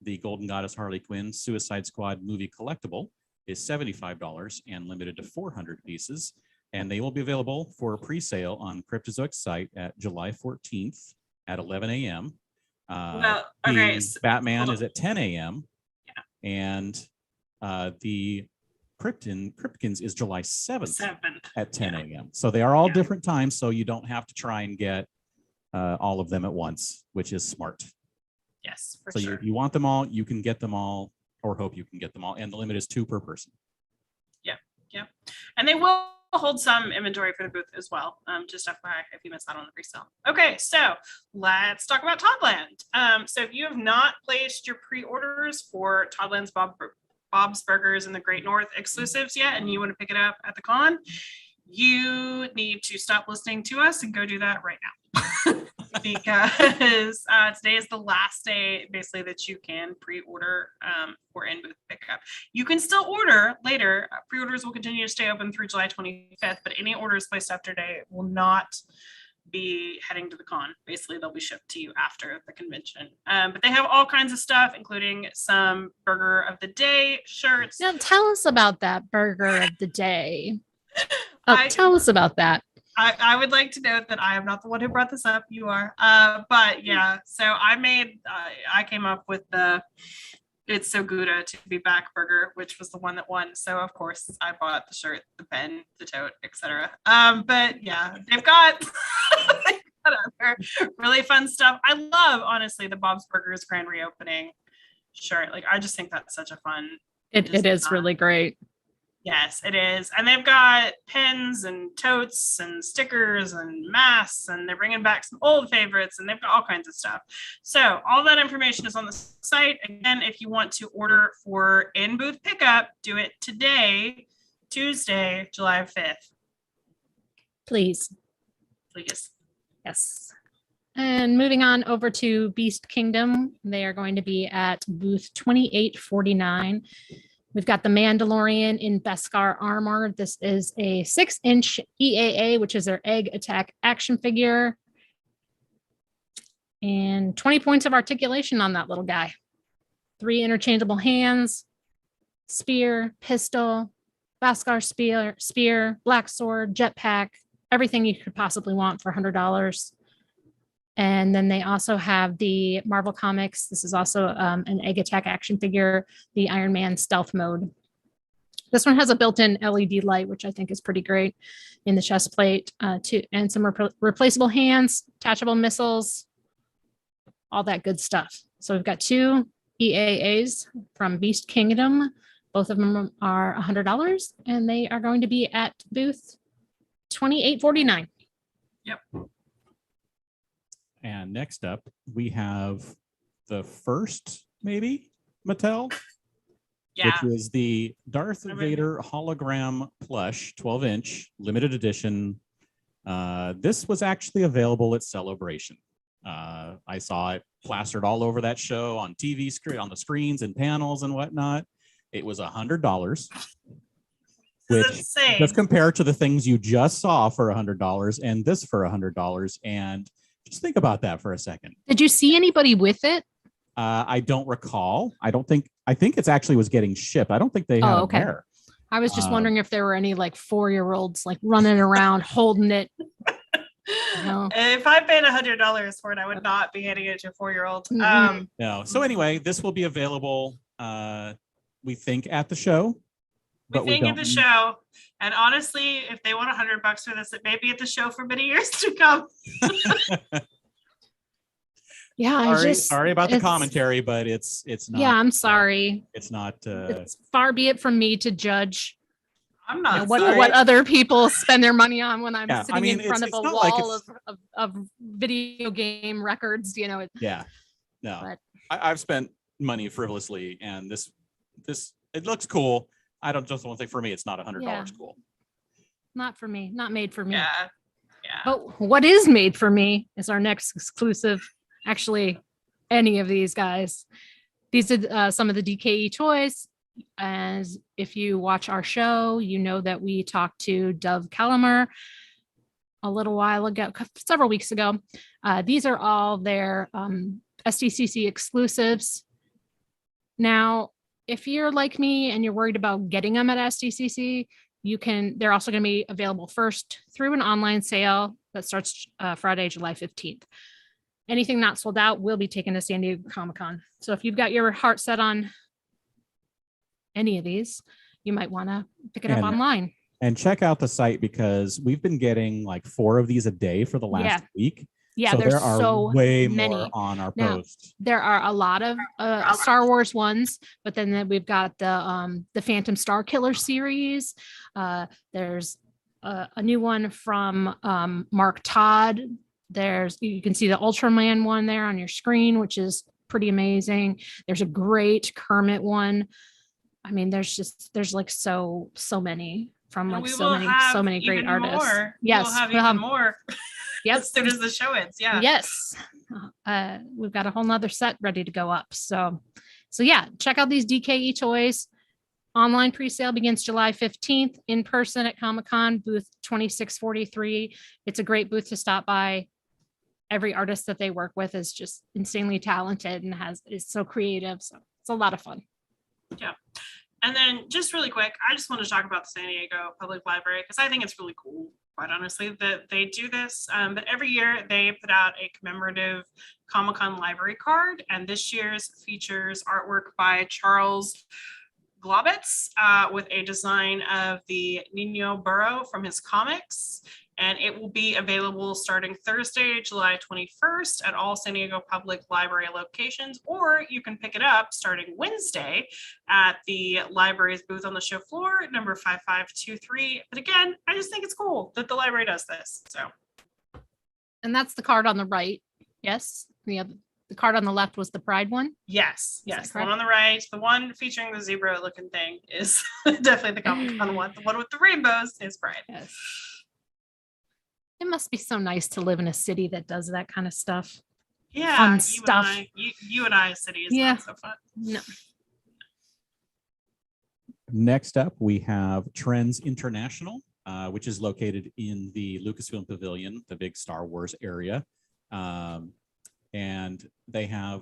the Golden Goddess Harley Quinn Suicide Squad movie collectible is $75 and limited to 400 pieces. And they will be available for pre-sale on Cryptozoic's site at July 14th at 11 a.m. Batman is at 10 a.m. Yeah. And the Cryptkins is July 7th at 10 a.m. So they are all different times, so you don't have to try and get all of them at once, which is smart. Yes, so sure. You want them all, you can get them all, or hope you can get them all, and the limit is 2 per person. Yeah. And they will hold some inventory for the booth as well. Just FYI if you miss out on the pre-sale. Okay, so let's talk about Toddland. So if you have not placed your pre-orders for Toddland's Bob's Burgers and the Great North exclusives yet, and you want to pick it up at the con, you need to stop listening to us and go do that right now. because today is the last day basically that you can pre-order for in-booth pickup. You can still order later. Pre-orders will continue to stay open through July 25th, but any orders placed after today will not be heading to the con. Basically, they'll be shipped to you after the convention. But they have all kinds of stuff, including some burger of the day shirts. Now, tell us about that burger of the day. Tell us about that. I would like to note that I am not the one who brought this up. You are. But yeah, so I came up with the It's So Gouda to Be Back burger, which was the one that won. So of course I bought the shirt, the pen, the tote, etc. But yeah, they've got, they've got other really fun stuff. I love, honestly, the Bob's Burgers grand reopening shirt. Like, I just think that's such a fun. It is really great. Yes, it is. And they've got pins and totes and stickers and masks, and they're bringing back some old favorites, and they've got all kinds of stuff. So all that information is on the site. Again, if you want to order for in-booth pickup, do it today, Tuesday, July 5th. Please. Yes. And moving on over to Beast Kingdom, they are going to be at booth 2849. We've got the Mandalorian in Beskar armor. This is a 6-inch EAA, which is their egg attack action figure. And 20 points of articulation on that little guy. 3 interchangeable hands, spear, pistol, Beskar spear, black sword, jetpack, everything you could possibly want for $100. And then they also have the Marvel Comics. This is also an egg attack action figure, the Iron Man stealth mode. This one has a built-in LED light, which I think is pretty great in the chest plate, and some replaceable hands, attachable missiles, all that good stuff. So we've got 2 EAAs from Beast Kingdom. Both of them are $100, and they are going to be at booth 2849. Yep. And next up, we have the first, maybe, Mattel, Yeah. which is the Darth Vader hologram plush, 12-inch, limited edition. This was actually available at Celebration. I saw it plastered all over that show on TV screen, on the screens and panels and whatnot. It was $100, which let's compare to the things you just saw for $100 and this for $100. And just think about that for a second. Did you see anybody with it? I don't recall. I think it's actually was getting shipped. I don't think they had it there. I was just wondering if there were any like 4-year-olds like running around holding it. No. If I paid $100 for it, I would not be handing it to a 4-year-old. No. So anyway, this will be available, we think, at the show. We think at the show. And honestly, if they want $100 for this, it may be at the show for many years to come. Yeah, sorry about the commentary, but it's not. Yeah, I'm sorry. It's not. It's far be it from me to judge. I'm not what other people spend their money on when I'm sitting in front of a wall of video game records. You know. Yeah. No, I've spent money frivolously, and this it looks cool. I don't just want to say for me, it's not $100 cool. Not for me. Not made for me. Yeah. But what is made for me is our next exclusive. Actually, any of these guys. These are some of the DKE toys. As if you watch our show, you know that we talked to Dove Calamer a little while ago, several weeks ago. These are all their SDCC exclusives. Now, if you're like me and you're worried about getting them at SDCC, they're also going to be available first through an online sale that starts Friday, July 15th. Anything not sold out will be taken to San Diego Comic-Con. So if you've got your heart set on any of these, you might want to pick it up online. And check out the site, because we've been getting like 4 of these a day for the last week. Yeah, so there's there are so way many more on our now, post. There are a lot of Star Wars ones, but then we've got the Phantom Star Killer series. There's a new one from Mark Todd. You can see the Ultraman one there on your screen, which is pretty amazing. There's a great Kermit one. I mean, there's like so many from like so many great artists. Yes, we'll have even more. Yep. as soon as the show ends. Yeah. Yes. We've got a whole nother set ready to go up. So yeah, check out these DKE toys. Online pre-sale begins July 15th, in person at Comic-Con, booth 2643. It's a great booth to stop by. Every artist that they work with is just insanely talented and is so creative. So it's a lot of fun. Yeah. And then just really quick, I just want to talk about the San Diego Public Library because I think it's really cool, quite honestly, that they do this. But every year they put out a commemorative Comic-Con library card, and this year's features artwork by Charles Globitz with a design of the Nino Burrow from his comics. And it will be available starting Thursday, July 21st at all San Diego Public Library locations, or you can pick it up starting Wednesday at the library's booth on the show floor, number 5523. But again, I just think it's cool that the library does this. So, And that's the card on the right. Yes. The card on the left was the Pride one. yes, that the one on the right, the one featuring the zebra looking thing is definitely the Comic-Con one. The one with the rainbows is Pride. Yes. It must be so nice to live in a city that does that kind of stuff. Yeah, Fun you stuff. And you and I, city is Yeah. not so fun. No. Next up, we have Trends International, which is located in the Lucasfilm Pavilion, the big Star Wars area. And they have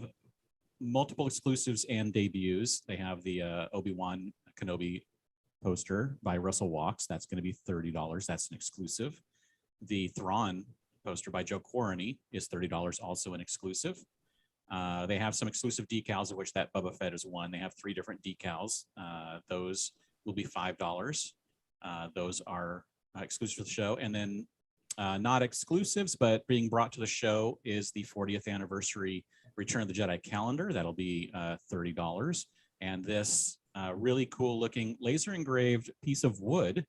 multiple exclusives and debuts. They have the Obi-Wan Kenobi poster by Russell Walks. That's going to be $30. That's an exclusive. The Thrawn poster by Joe Quarany is $30, also an exclusive. They have some exclusive decals, of which that Boba Fett is one. They have 3 different decals. Those will be $5. Those are exclusive to the show. And then not exclusives, but being brought to the show is the 40th anniversary Return of the Jedi calendar. That'll be $30. And this really cool looking laser engraved piece of wood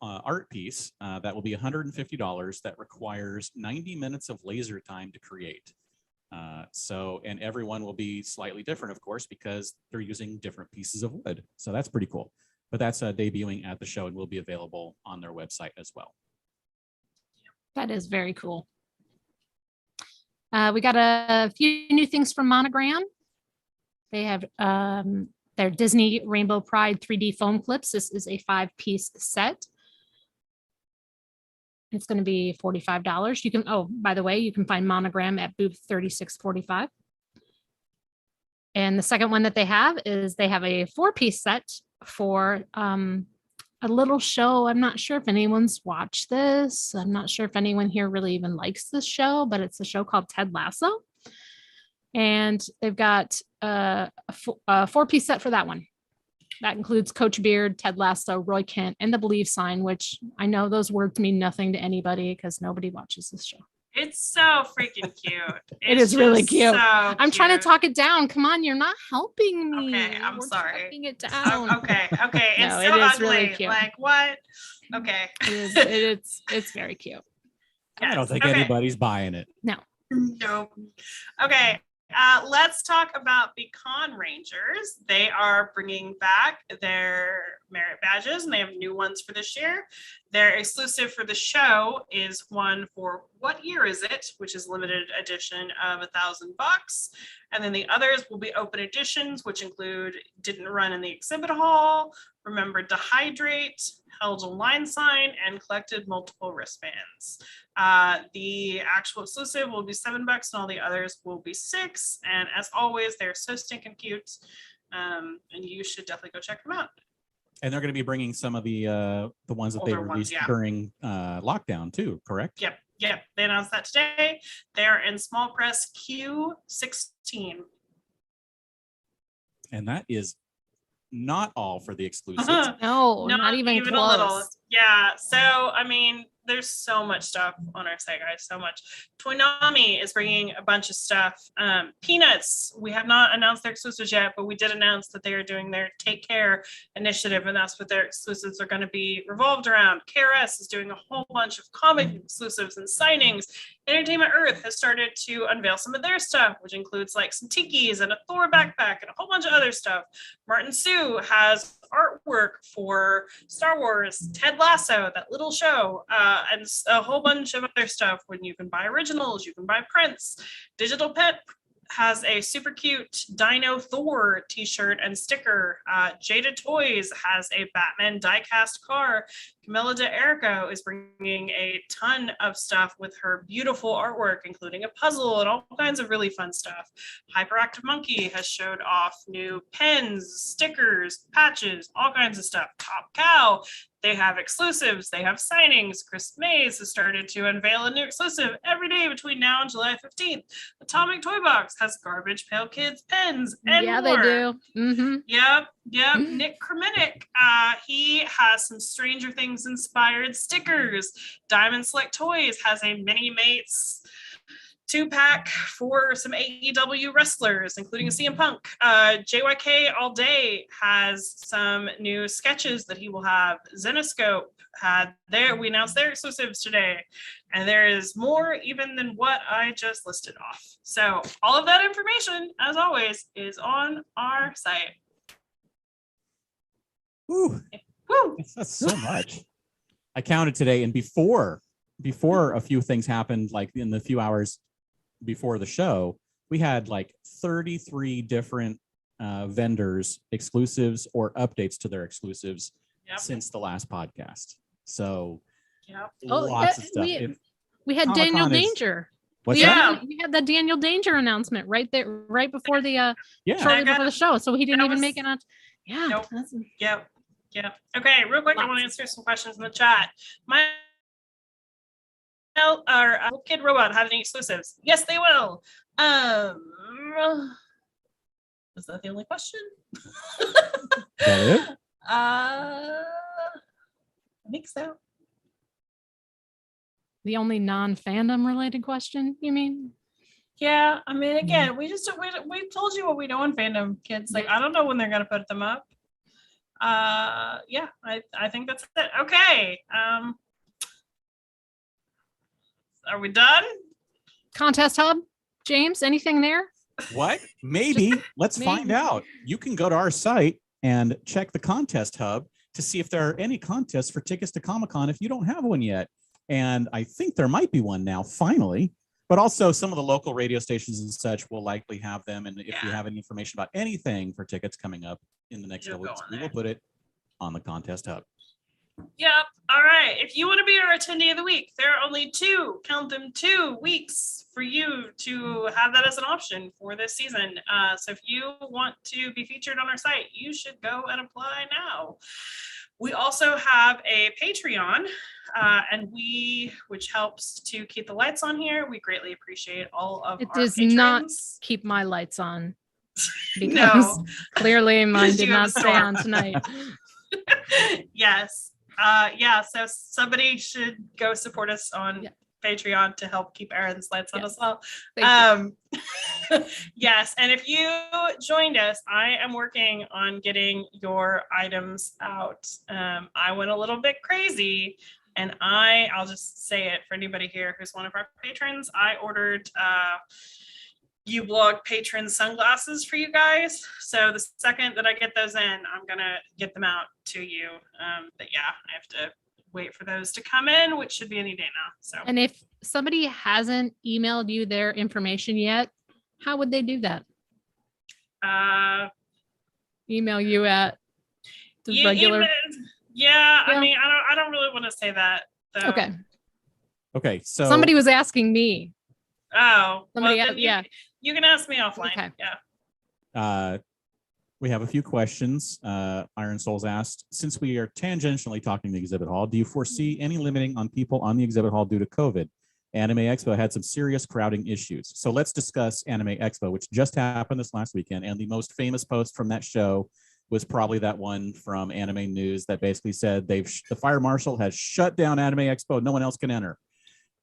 art piece that will be $150 that requires 90 minutes of laser time to create. And everyone will be slightly different, of course, because they're using different pieces of wood. So that's pretty cool. But that's debuting at the show and will be available on their website as well. That is very cool. We got a few new things from Monogram. They have their Disney Rainbow Pride 3D foam clips. This is a 5-piece set. It's going to be $45. You can, by the way, you can find Monogram at booth 3645. And the second one that they have is they have a 4-piece set for a little show. I'm not sure if anyone's watched this. I'm not sure if anyone here really even likes this show, but it's a show called Ted Lasso. And they've got a 4-piece set for that one. That includes Coach Beard, Ted Lasso, Roy Kent, and the Believe sign, which I know those words mean nothing to anybody because nobody watches this show. It's so freaking cute. It is really just cute. so I'm trying to cute. talk it down. Come on, you're not helping me. Okay, I'm We're sorry. talking it down. Okay. It's No, so it is ugly. really cute. Like what? Okay. It's very cute. I don't think Okay. anybody's buying it. Nope. Okay. Let's talk about the Con Rangers. They are bringing back their merit badges, and they have new ones for this year. Their exclusive for the show is one for What Year Is It, which is limited edition of $1,000. And then the others will be open editions, which include Didn't Run in the Exhibit Hall, Remembered to Hydrate, Held a Line Sign, and Collected Multiple Wristbands. The actual exclusive will be $7 and all the others will be $6. And as always, they're so stinking cute. And you should definitely go check them out. And they're going to be bringing some of the ones that they Older ones, released yeah. during lockdown too, correct? Yep. They announced that today. They're in small press Q16. And that is not all for the exclusives. No, not even a close. little. Yeah. So, I mean, there's so much stuff on our site, guys. So much. Toonami is bringing a bunch of stuff. Peanuts, we have not announced their exclusives yet, but we did announce that they are doing their Take Care initiative, and that's what their exclusives are going to be revolved around. KRS is doing a whole bunch of comic exclusives and signings. Entertainment Earth has started to unveil some of their stuff, which includes like some tikis and a Thor backpack and a whole bunch of other stuff. Martin Sue has artwork for Star Wars, Ted Lasso, that little show, and a whole bunch of other stuff. When you can buy originals, you can buy prints. Digital Pet has a super cute Dino Thor t-shirt and sticker. Jada Toys has a Batman diecast car. Camilla de Erico is bringing a ton of stuff with her beautiful artwork, including a puzzle and all kinds of really fun stuff. Hyperactive Monkey has showed off new pens, stickers, patches, all kinds of stuff. Top Cow, they have exclusives, they have signings. Chris Mays has started to unveil a new exclusive every day between now and July 15th. Atomic Toy Box has Garbage Pail Kids pens and Yeah, more. they do. Mm-hmm. Yep. Nick Kremenick, he has some Stranger Things inspired stickers. Diamond Select Toys has a Mini Mates 2-pack for some AEW wrestlers, including a CM Punk. JYK All Day has some new sketches that he will have. Zenoscope we announced their exclusives today, and there is more even than what I just listed off. So all of that information, as always, is on our site. Woo, Woo! that's so much. I counted today, and before a few things happened, like in the few hours before the show, we had like 33 different vendors, exclusives or updates to their exclusives since the last podcast. So lots of stuff. We had Comic-Con Daniel is- Danger. What's Yeah. that? We had the Daniel Danger announcement right there, right before the Yeah. shortly before the show. So he didn't That even was- make it on. Yeah. Nope. that's- Yep. Okay, real quick, I want to answer some questions in the chat. Will Kid Robot have any exclusives? Yes, they will. Was that the only question? That it? I think so. The only non-fandom related question, you mean? Yeah, I mean, again, we told you what we know on fandom, kids. Like, I don't know when they're gonna put them up. Yeah, I think that's it. Okay. Are we done? Contest Hub, James, anything there? What? Maybe. Let's find maybe. out. You can go to our site and check the contest hub to see if there are any contests for tickets to Comic-Con if you don't have one yet. And I think there might be one now, finally. But also some of the local radio stations and such will likely have them. And if you have any information about anything for tickets coming up in the next couple weeks, we will put it on the contest hub. Yep. All right. If you want to be our attendee of the week, there are only 2 weeks for you to have that as an option for this season. So if you want to be featured on our site, you should go and apply now. We also have a Patreon, which helps to keep the lights on here. We greatly appreciate all of It our does patrons. not keep my lights on because No. clearly mine Because did you have not a stay storm. on tonight. Yes. So somebody should go support us on Patreon to help keep Aaron's lights on as well. Thank Yes, and if you joined us, I am working on getting your items out. I went a little bit crazy, and I'll just say it for anybody here who's one of our patrons. I ordered uBlog patron sunglasses for you guys. So the second that I get those in, I'm gonna get them out to you. But yeah, I have to wait for those to come in, which should be any day now. So And if somebody hasn't emailed you their information yet, how would they do that? Email you at the regular. I mean, I don't really want to say that though. Okay. So Somebody was asking me. Oh, Somebody well, else- then you can ask me offline. Okay. Yeah. we have a few questions. Iron Souls asked, since we are tangentially talking the exhibit hall, do you foresee any limiting on people on the exhibit hall due to COVID? Anime Expo had some serious crowding issues. So let's discuss Anime Expo, which just happened this last weekend. And the most famous post from that show was probably that one from Anime News that basically said the fire marshal has shut down Anime Expo. No one else can enter.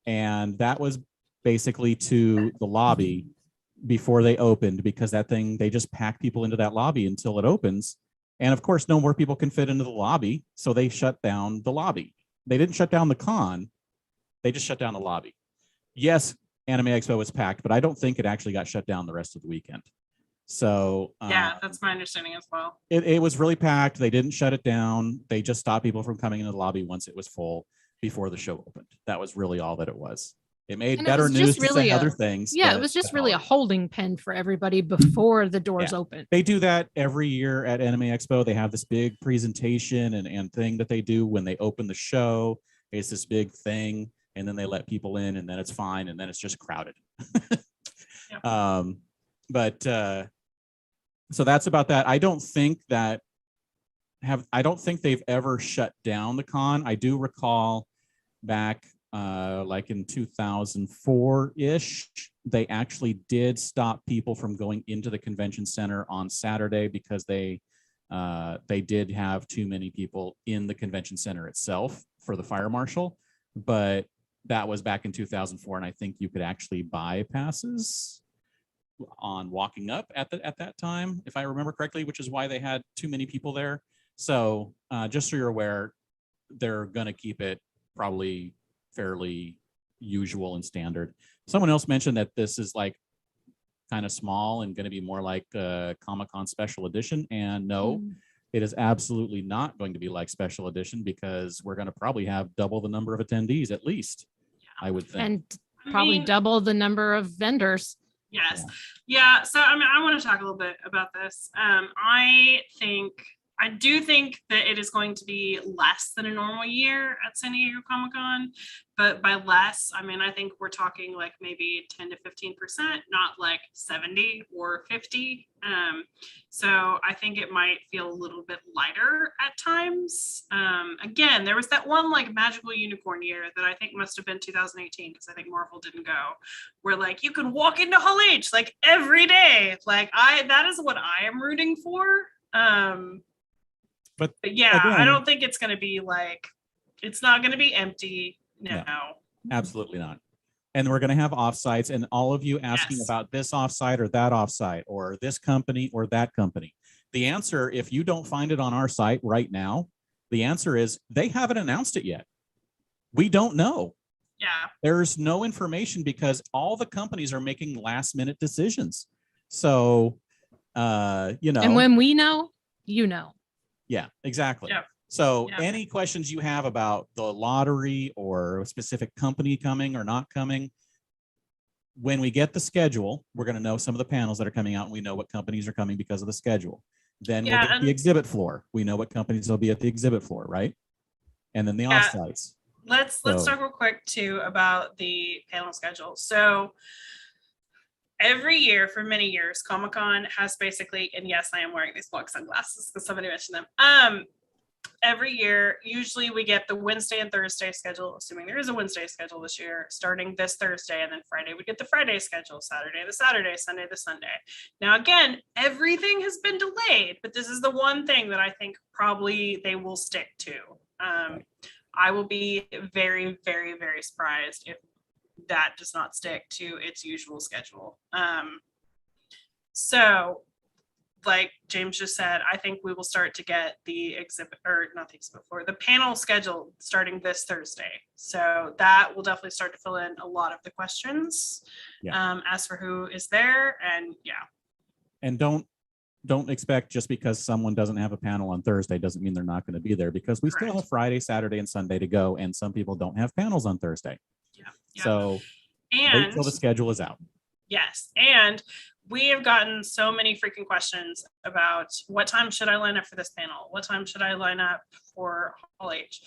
And that was basically to the lobby before they opened, because that thing, they just pack people into that lobby until it opens. And of course, no more people can fit into the lobby. So they shut down the lobby. They didn't shut down the con. They just shut down the lobby. Yes, Anime Expo was packed, but I don't think it actually got shut down the rest of the weekend. So Yeah, that's my understanding as well. it was really packed. They didn't shut it down. They just stopped people from coming into the lobby once it was full before the show opened. That was really all that it was. It made And it better was news just to really say a- other things. Yeah, it but was just that's really a all. holding pen for everybody before the doors Yeah. open. They do that every year at Anime Expo. They have this big presentation and thing that they do when they open the show. It's this big thing, and then they let people in, and then it's fine, and then it's just crowded. Yep. But so that's about that. I don't think they've ever shut down the con. I do recall back like in 2004-ish, they actually did stop people from going into the convention center on Saturday because they did have too many people in the convention center itself for the fire marshal. But that was back in 2004, and I think you could actually buy passes on walking up at that time, if I remember correctly, which is why they had too many people there. So just so you're aware, they're going to keep it probably fairly usual and standard. Someone else mentioned that this is like kind of small and going to be more like a Comic-Con special edition. And no, it is absolutely not going to be like special edition, because we're going to probably have double the number of attendees at least, I would think. And probably double the number of vendors. Yes. Yeah. So, I mean, I want to talk a little bit about this. I do think that it is going to be less than a normal year at San Diego Comic-Con, but by less, I mean, I think we're talking like maybe 10 to 15%, not like 70 or 50. So I think it might feel a little bit lighter at times. Again, there was that one like magical unicorn year that I think must have been 2018, because I think Marvel didn't go, where like you can walk into Hall H like every day. Like that is what I am rooting for. But yeah, again, I don't think it's going to be like, it's not going to be empty. No. Absolutely not. And we're going to have offsites, and all of you asking about this offsite or that offsite or this company or that company. The answer, if you don't find it on our site right now, the answer is they haven't announced it yet. We don't know. Yeah. There's no information because all the companies are making last minute decisions. So, you know. And when we know, you know. Yeah, exactly. Yeah. So any questions you have about the lottery or a specific company coming or not coming, when we get the schedule, we're going to know some of the panels that are coming out, and we know what companies are coming because of the schedule. Then we'll get the exhibit floor. We know what companies will be at the exhibit floor, right? And then the offsites. Let's talk real quick too about the panel schedule. So every year for many years, Comic-Con has basically, and yes, I am wearing these black sunglasses because somebody mentioned them. Every year, usually we get the Wednesday and Thursday schedule, assuming there is a Wednesday schedule this year, starting this Thursday, and then Friday we get the Friday schedule, Saturday the Saturday, Sunday the Sunday. Now, again, everything has been delayed, but this is the one thing that I think probably they will stick to. I will be very, very, very surprised if that does not stick to its usual schedule. So like James just said, I think we will start to get the exhibit, or not the exhibit floor, the panel schedule starting this Thursday. So that will definitely start to fill in a lot of the questions as for who is there. And and don't expect just because someone doesn't have a panel on Thursday doesn't mean they're not going to be there, because we still have Friday, Saturday, and Sunday to go, and some people don't have panels on Thursday. So wait till the schedule is out. Yes. And we have gotten so many freaking questions about what time should I line up for this panel? What time should I line up for Hall H?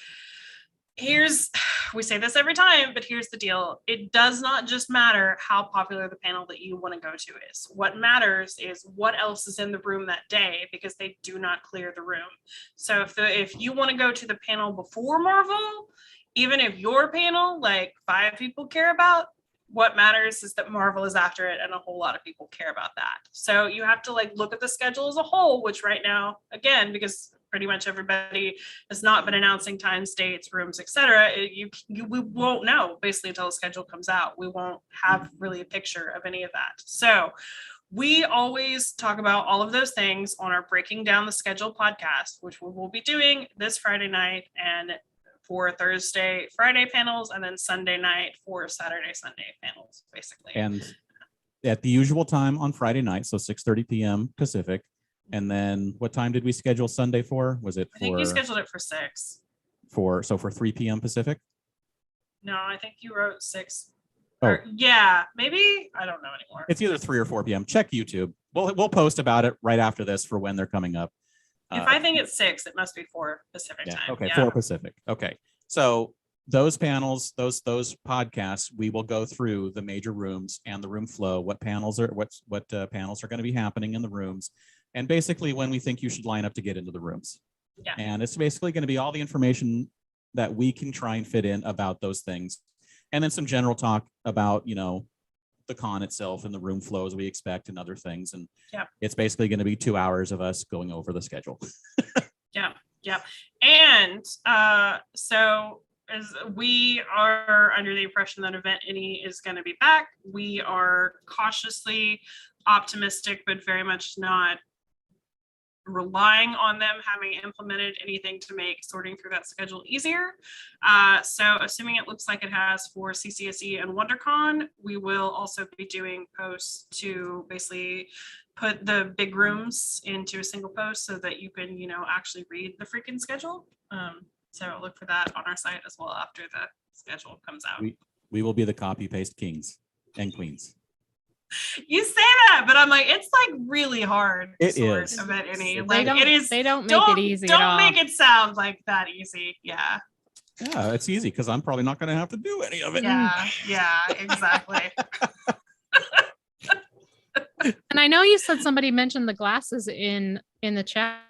We say this every time, but here's the deal. It does not just matter how popular the panel that you want to go to is. What matters is what else is in the room that day, because they do not clear the room. So if you want to go to the panel before Marvel, even if your panel, like 5 people care about, what matters is that Marvel is after it, and a whole lot of people care about that. So you have to like look at the schedule as a whole, which right now, again, because pretty much everybody has not been announcing times, dates, rooms, etc. We won't know basically until the schedule comes out. We won't have really a picture of any of that. So we always talk about all of those things on our Breaking Down the Schedule podcast, which we will be doing this Friday night, and for Thursday, Friday panels, and then Sunday night for Saturday, Sunday panels, basically. And at the usual time on Friday night, so 6:30 p.m. Pacific. And then what time did we schedule Sunday for? Was it I think you for scheduled it for 6. for 3 p.m. Pacific? No, I think you wrote 6. Oh. Or, yeah, maybe. I don't know anymore. It's either 3 or 4 p.m. Check YouTube. We'll post about it right after this for when they're coming up. If I think it's 6, it must be 4 Pacific Yeah. time. Okay. Yeah. 4 Pacific. Okay. So those panels, those podcasts, we will go through the major rooms and the room flow. What panels are panels are going to be happening in the rooms, and basically when we think you should line up to get into the rooms. Yeah. And it's basically going to be all the information that we can try and fit in about those things, and then some general talk about the con itself and the room flows we expect and other things. And yeah, it's basically going to be 2 hours of us going over the schedule. Yeah. And so as we are under the impression that Event Any is going to be back, we are cautiously optimistic, but very much not relying on them having implemented anything to make sorting through that schedule easier. So assuming it looks like it has for CCSE and WonderCon, we will also be doing posts to basically put the big rooms into a single post so that you can, actually read the freaking schedule. So look for that on our site as well after the schedule comes out. We will be the copy paste kings and queens. You say that, but I'm like, it's like really hard. It is. Event Any. They Like don't, it is. they don't make it easy at all. Don't make it sound like that easy. Yeah. Yeah, it's easy because I'm probably not going to have to do any of it. Yeah, exactly. And I know you said somebody mentioned the glasses in the chat.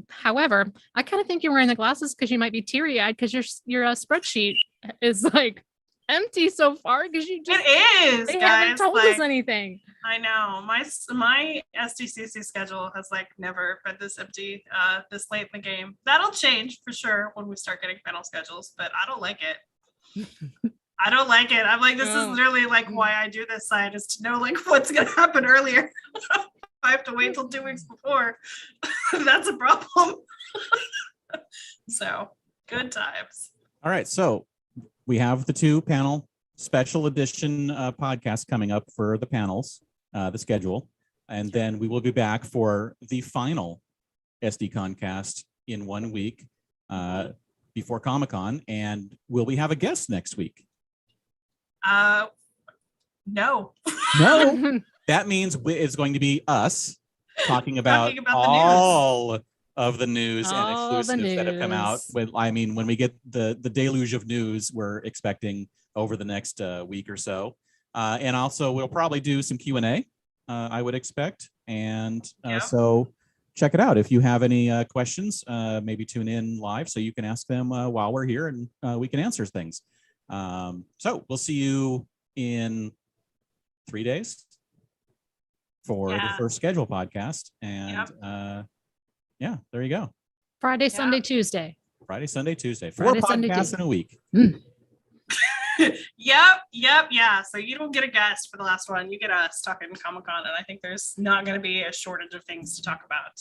However, I kind of think you're wearing the glasses because you might be teary-eyed because your spreadsheet is like empty so far because you just It is. they guys, haven't told us anything. I know my SDCC schedule has like never been this empty this late in the game. That'll change for sure when we start getting panel schedules, but I don't like it. I don't like it. I'm like, this is literally like why I do this side, is to know like what's gonna happen earlier. I have to wait till 2 weeks before. That's a problem. So good times. All right, so we have the 2 panel special edition podcasts coming up for the panels, the schedule, and then we will be back for the final SDConCast in 1 week before Comic-Con. And will we have a guest next week? No. No. That means it's going to be us talking about the news. all of the news and All the exclusives that have come out. news. When we get the deluge of news we're expecting over the next week or so. And also we'll probably do some Q&A, I would expect. And so check it out. If you have any questions, maybe tune in live so you can ask them while we're here and we can answer things. So we'll see you in 3 days for the first schedule podcast. And there you go. Friday, Sunday, Tuesday. Friday, Sunday, Tuesday. 4 Friday, Sunday, podcasts in a week. Yep. Yeah. So you don't get a guest for the last one. You get us talking Comic-Con, and I think there's not going to be a shortage of things to talk about.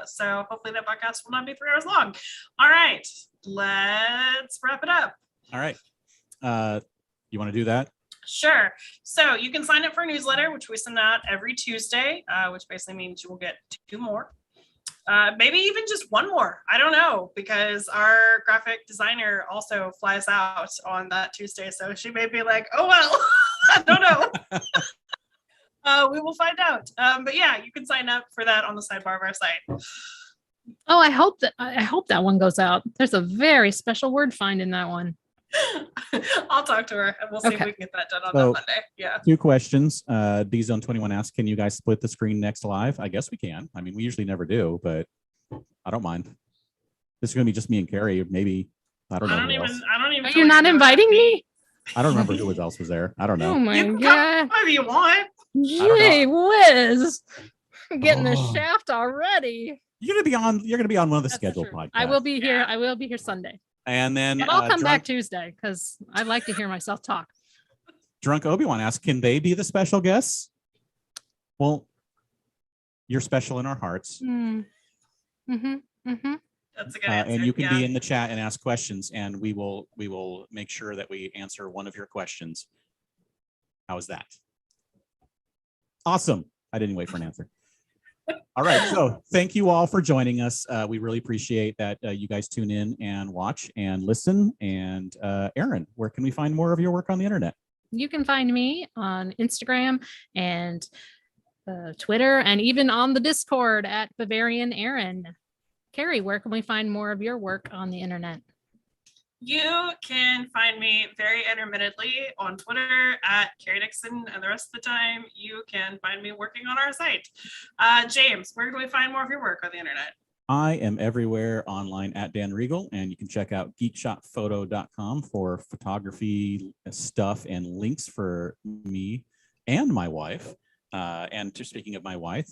So hopefully that podcast will not be 3 hours long. All right, let's wrap it up. All right. You want to do that? Sure. So you can sign up for a newsletter, which we send out every Tuesday, which basically means you will get 2 more. Maybe even just 1 more. I don't know, because our graphic designer also flies out on that Tuesday. So she may be like, oh, well, I don't know. We will find out. But yeah, you can sign up for that on the sidebar of our site. Oh, I hope that one goes out. There's a very special word find in that one. I'll talk to her and we'll see if Okay. we can get that done on So- that Monday. Yeah. 2 questions. DZone21 asks, can you guys split the screen next live? I guess we can. I mean, we usually never do, but I don't mind. This is going to be just me and Carrie. Maybe, I don't know. I don't who even. else. Are you not inviting me? I don't remember who else was there. I don't Oh know. my You can god. come if you want. Gee whiz. I'm getting the Oh. shaft already. You're going to be on one of the That's scheduled true. podcasts. I will be here. Yeah. I will be here Sunday. And then But I'll come Drunk, back Tuesday because I like to hear myself talk. Drunk Obi-Wan asks, can they be the special guests? Well, you're special in our hearts. Mm-hmm. That's a good answer. And you can yeah. be in the chat and ask questions, and we will make sure that we answer one of your questions. How is that? Awesome. I didn't wait for an answer. All right. So thank you all for joining us. We really appreciate that you guys tune in and watch and listen. And Erin, where can we find more of your work on the internet? You can find me on Instagram and Twitter, and even on the Discord at Bavarian Erin. Carrie, where can we find more of your work on the internet? You can find me very intermittently on Twitter at Carrie Dixon, and the rest of the time you can find me working on our site. James, where can we find more of your work on the internet? I am everywhere online at Dan Regal, and you can check out geekshotphoto.com for photography stuff and links for me and my wife. And speaking of my wife,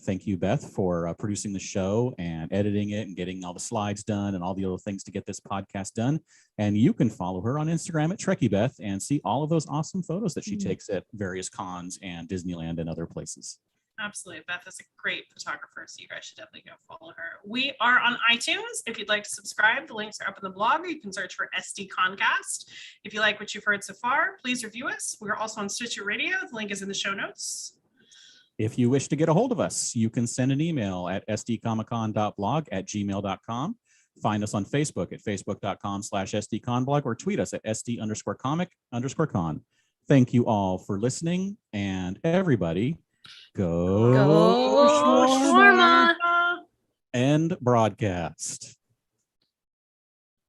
thank you, Beth, for producing the show and editing it and getting all the slides done and all the other things to get this podcast done. And you can follow her on Instagram at Trekkie Beth and see all of those awesome photos that she takes at various cons and Disneyland and other places. Absolutely. Beth is a great photographer, so you guys should definitely go follow her. We are on iTunes. If you'd like to subscribe, the links are up in the blog, or you can search for SDConCast. If you like what you've heard so far, please review us. We're also on Stitcher Radio. The link is in the show notes. If you wish to get a hold of us, you can send an email at sdcomiccon.blog@gmail.com. Find us on Facebook at facebook.com/sdconblog, or tweet us at sd_comic_con. Thank you all for listening, and everybody, go Shawarma. End broadcast.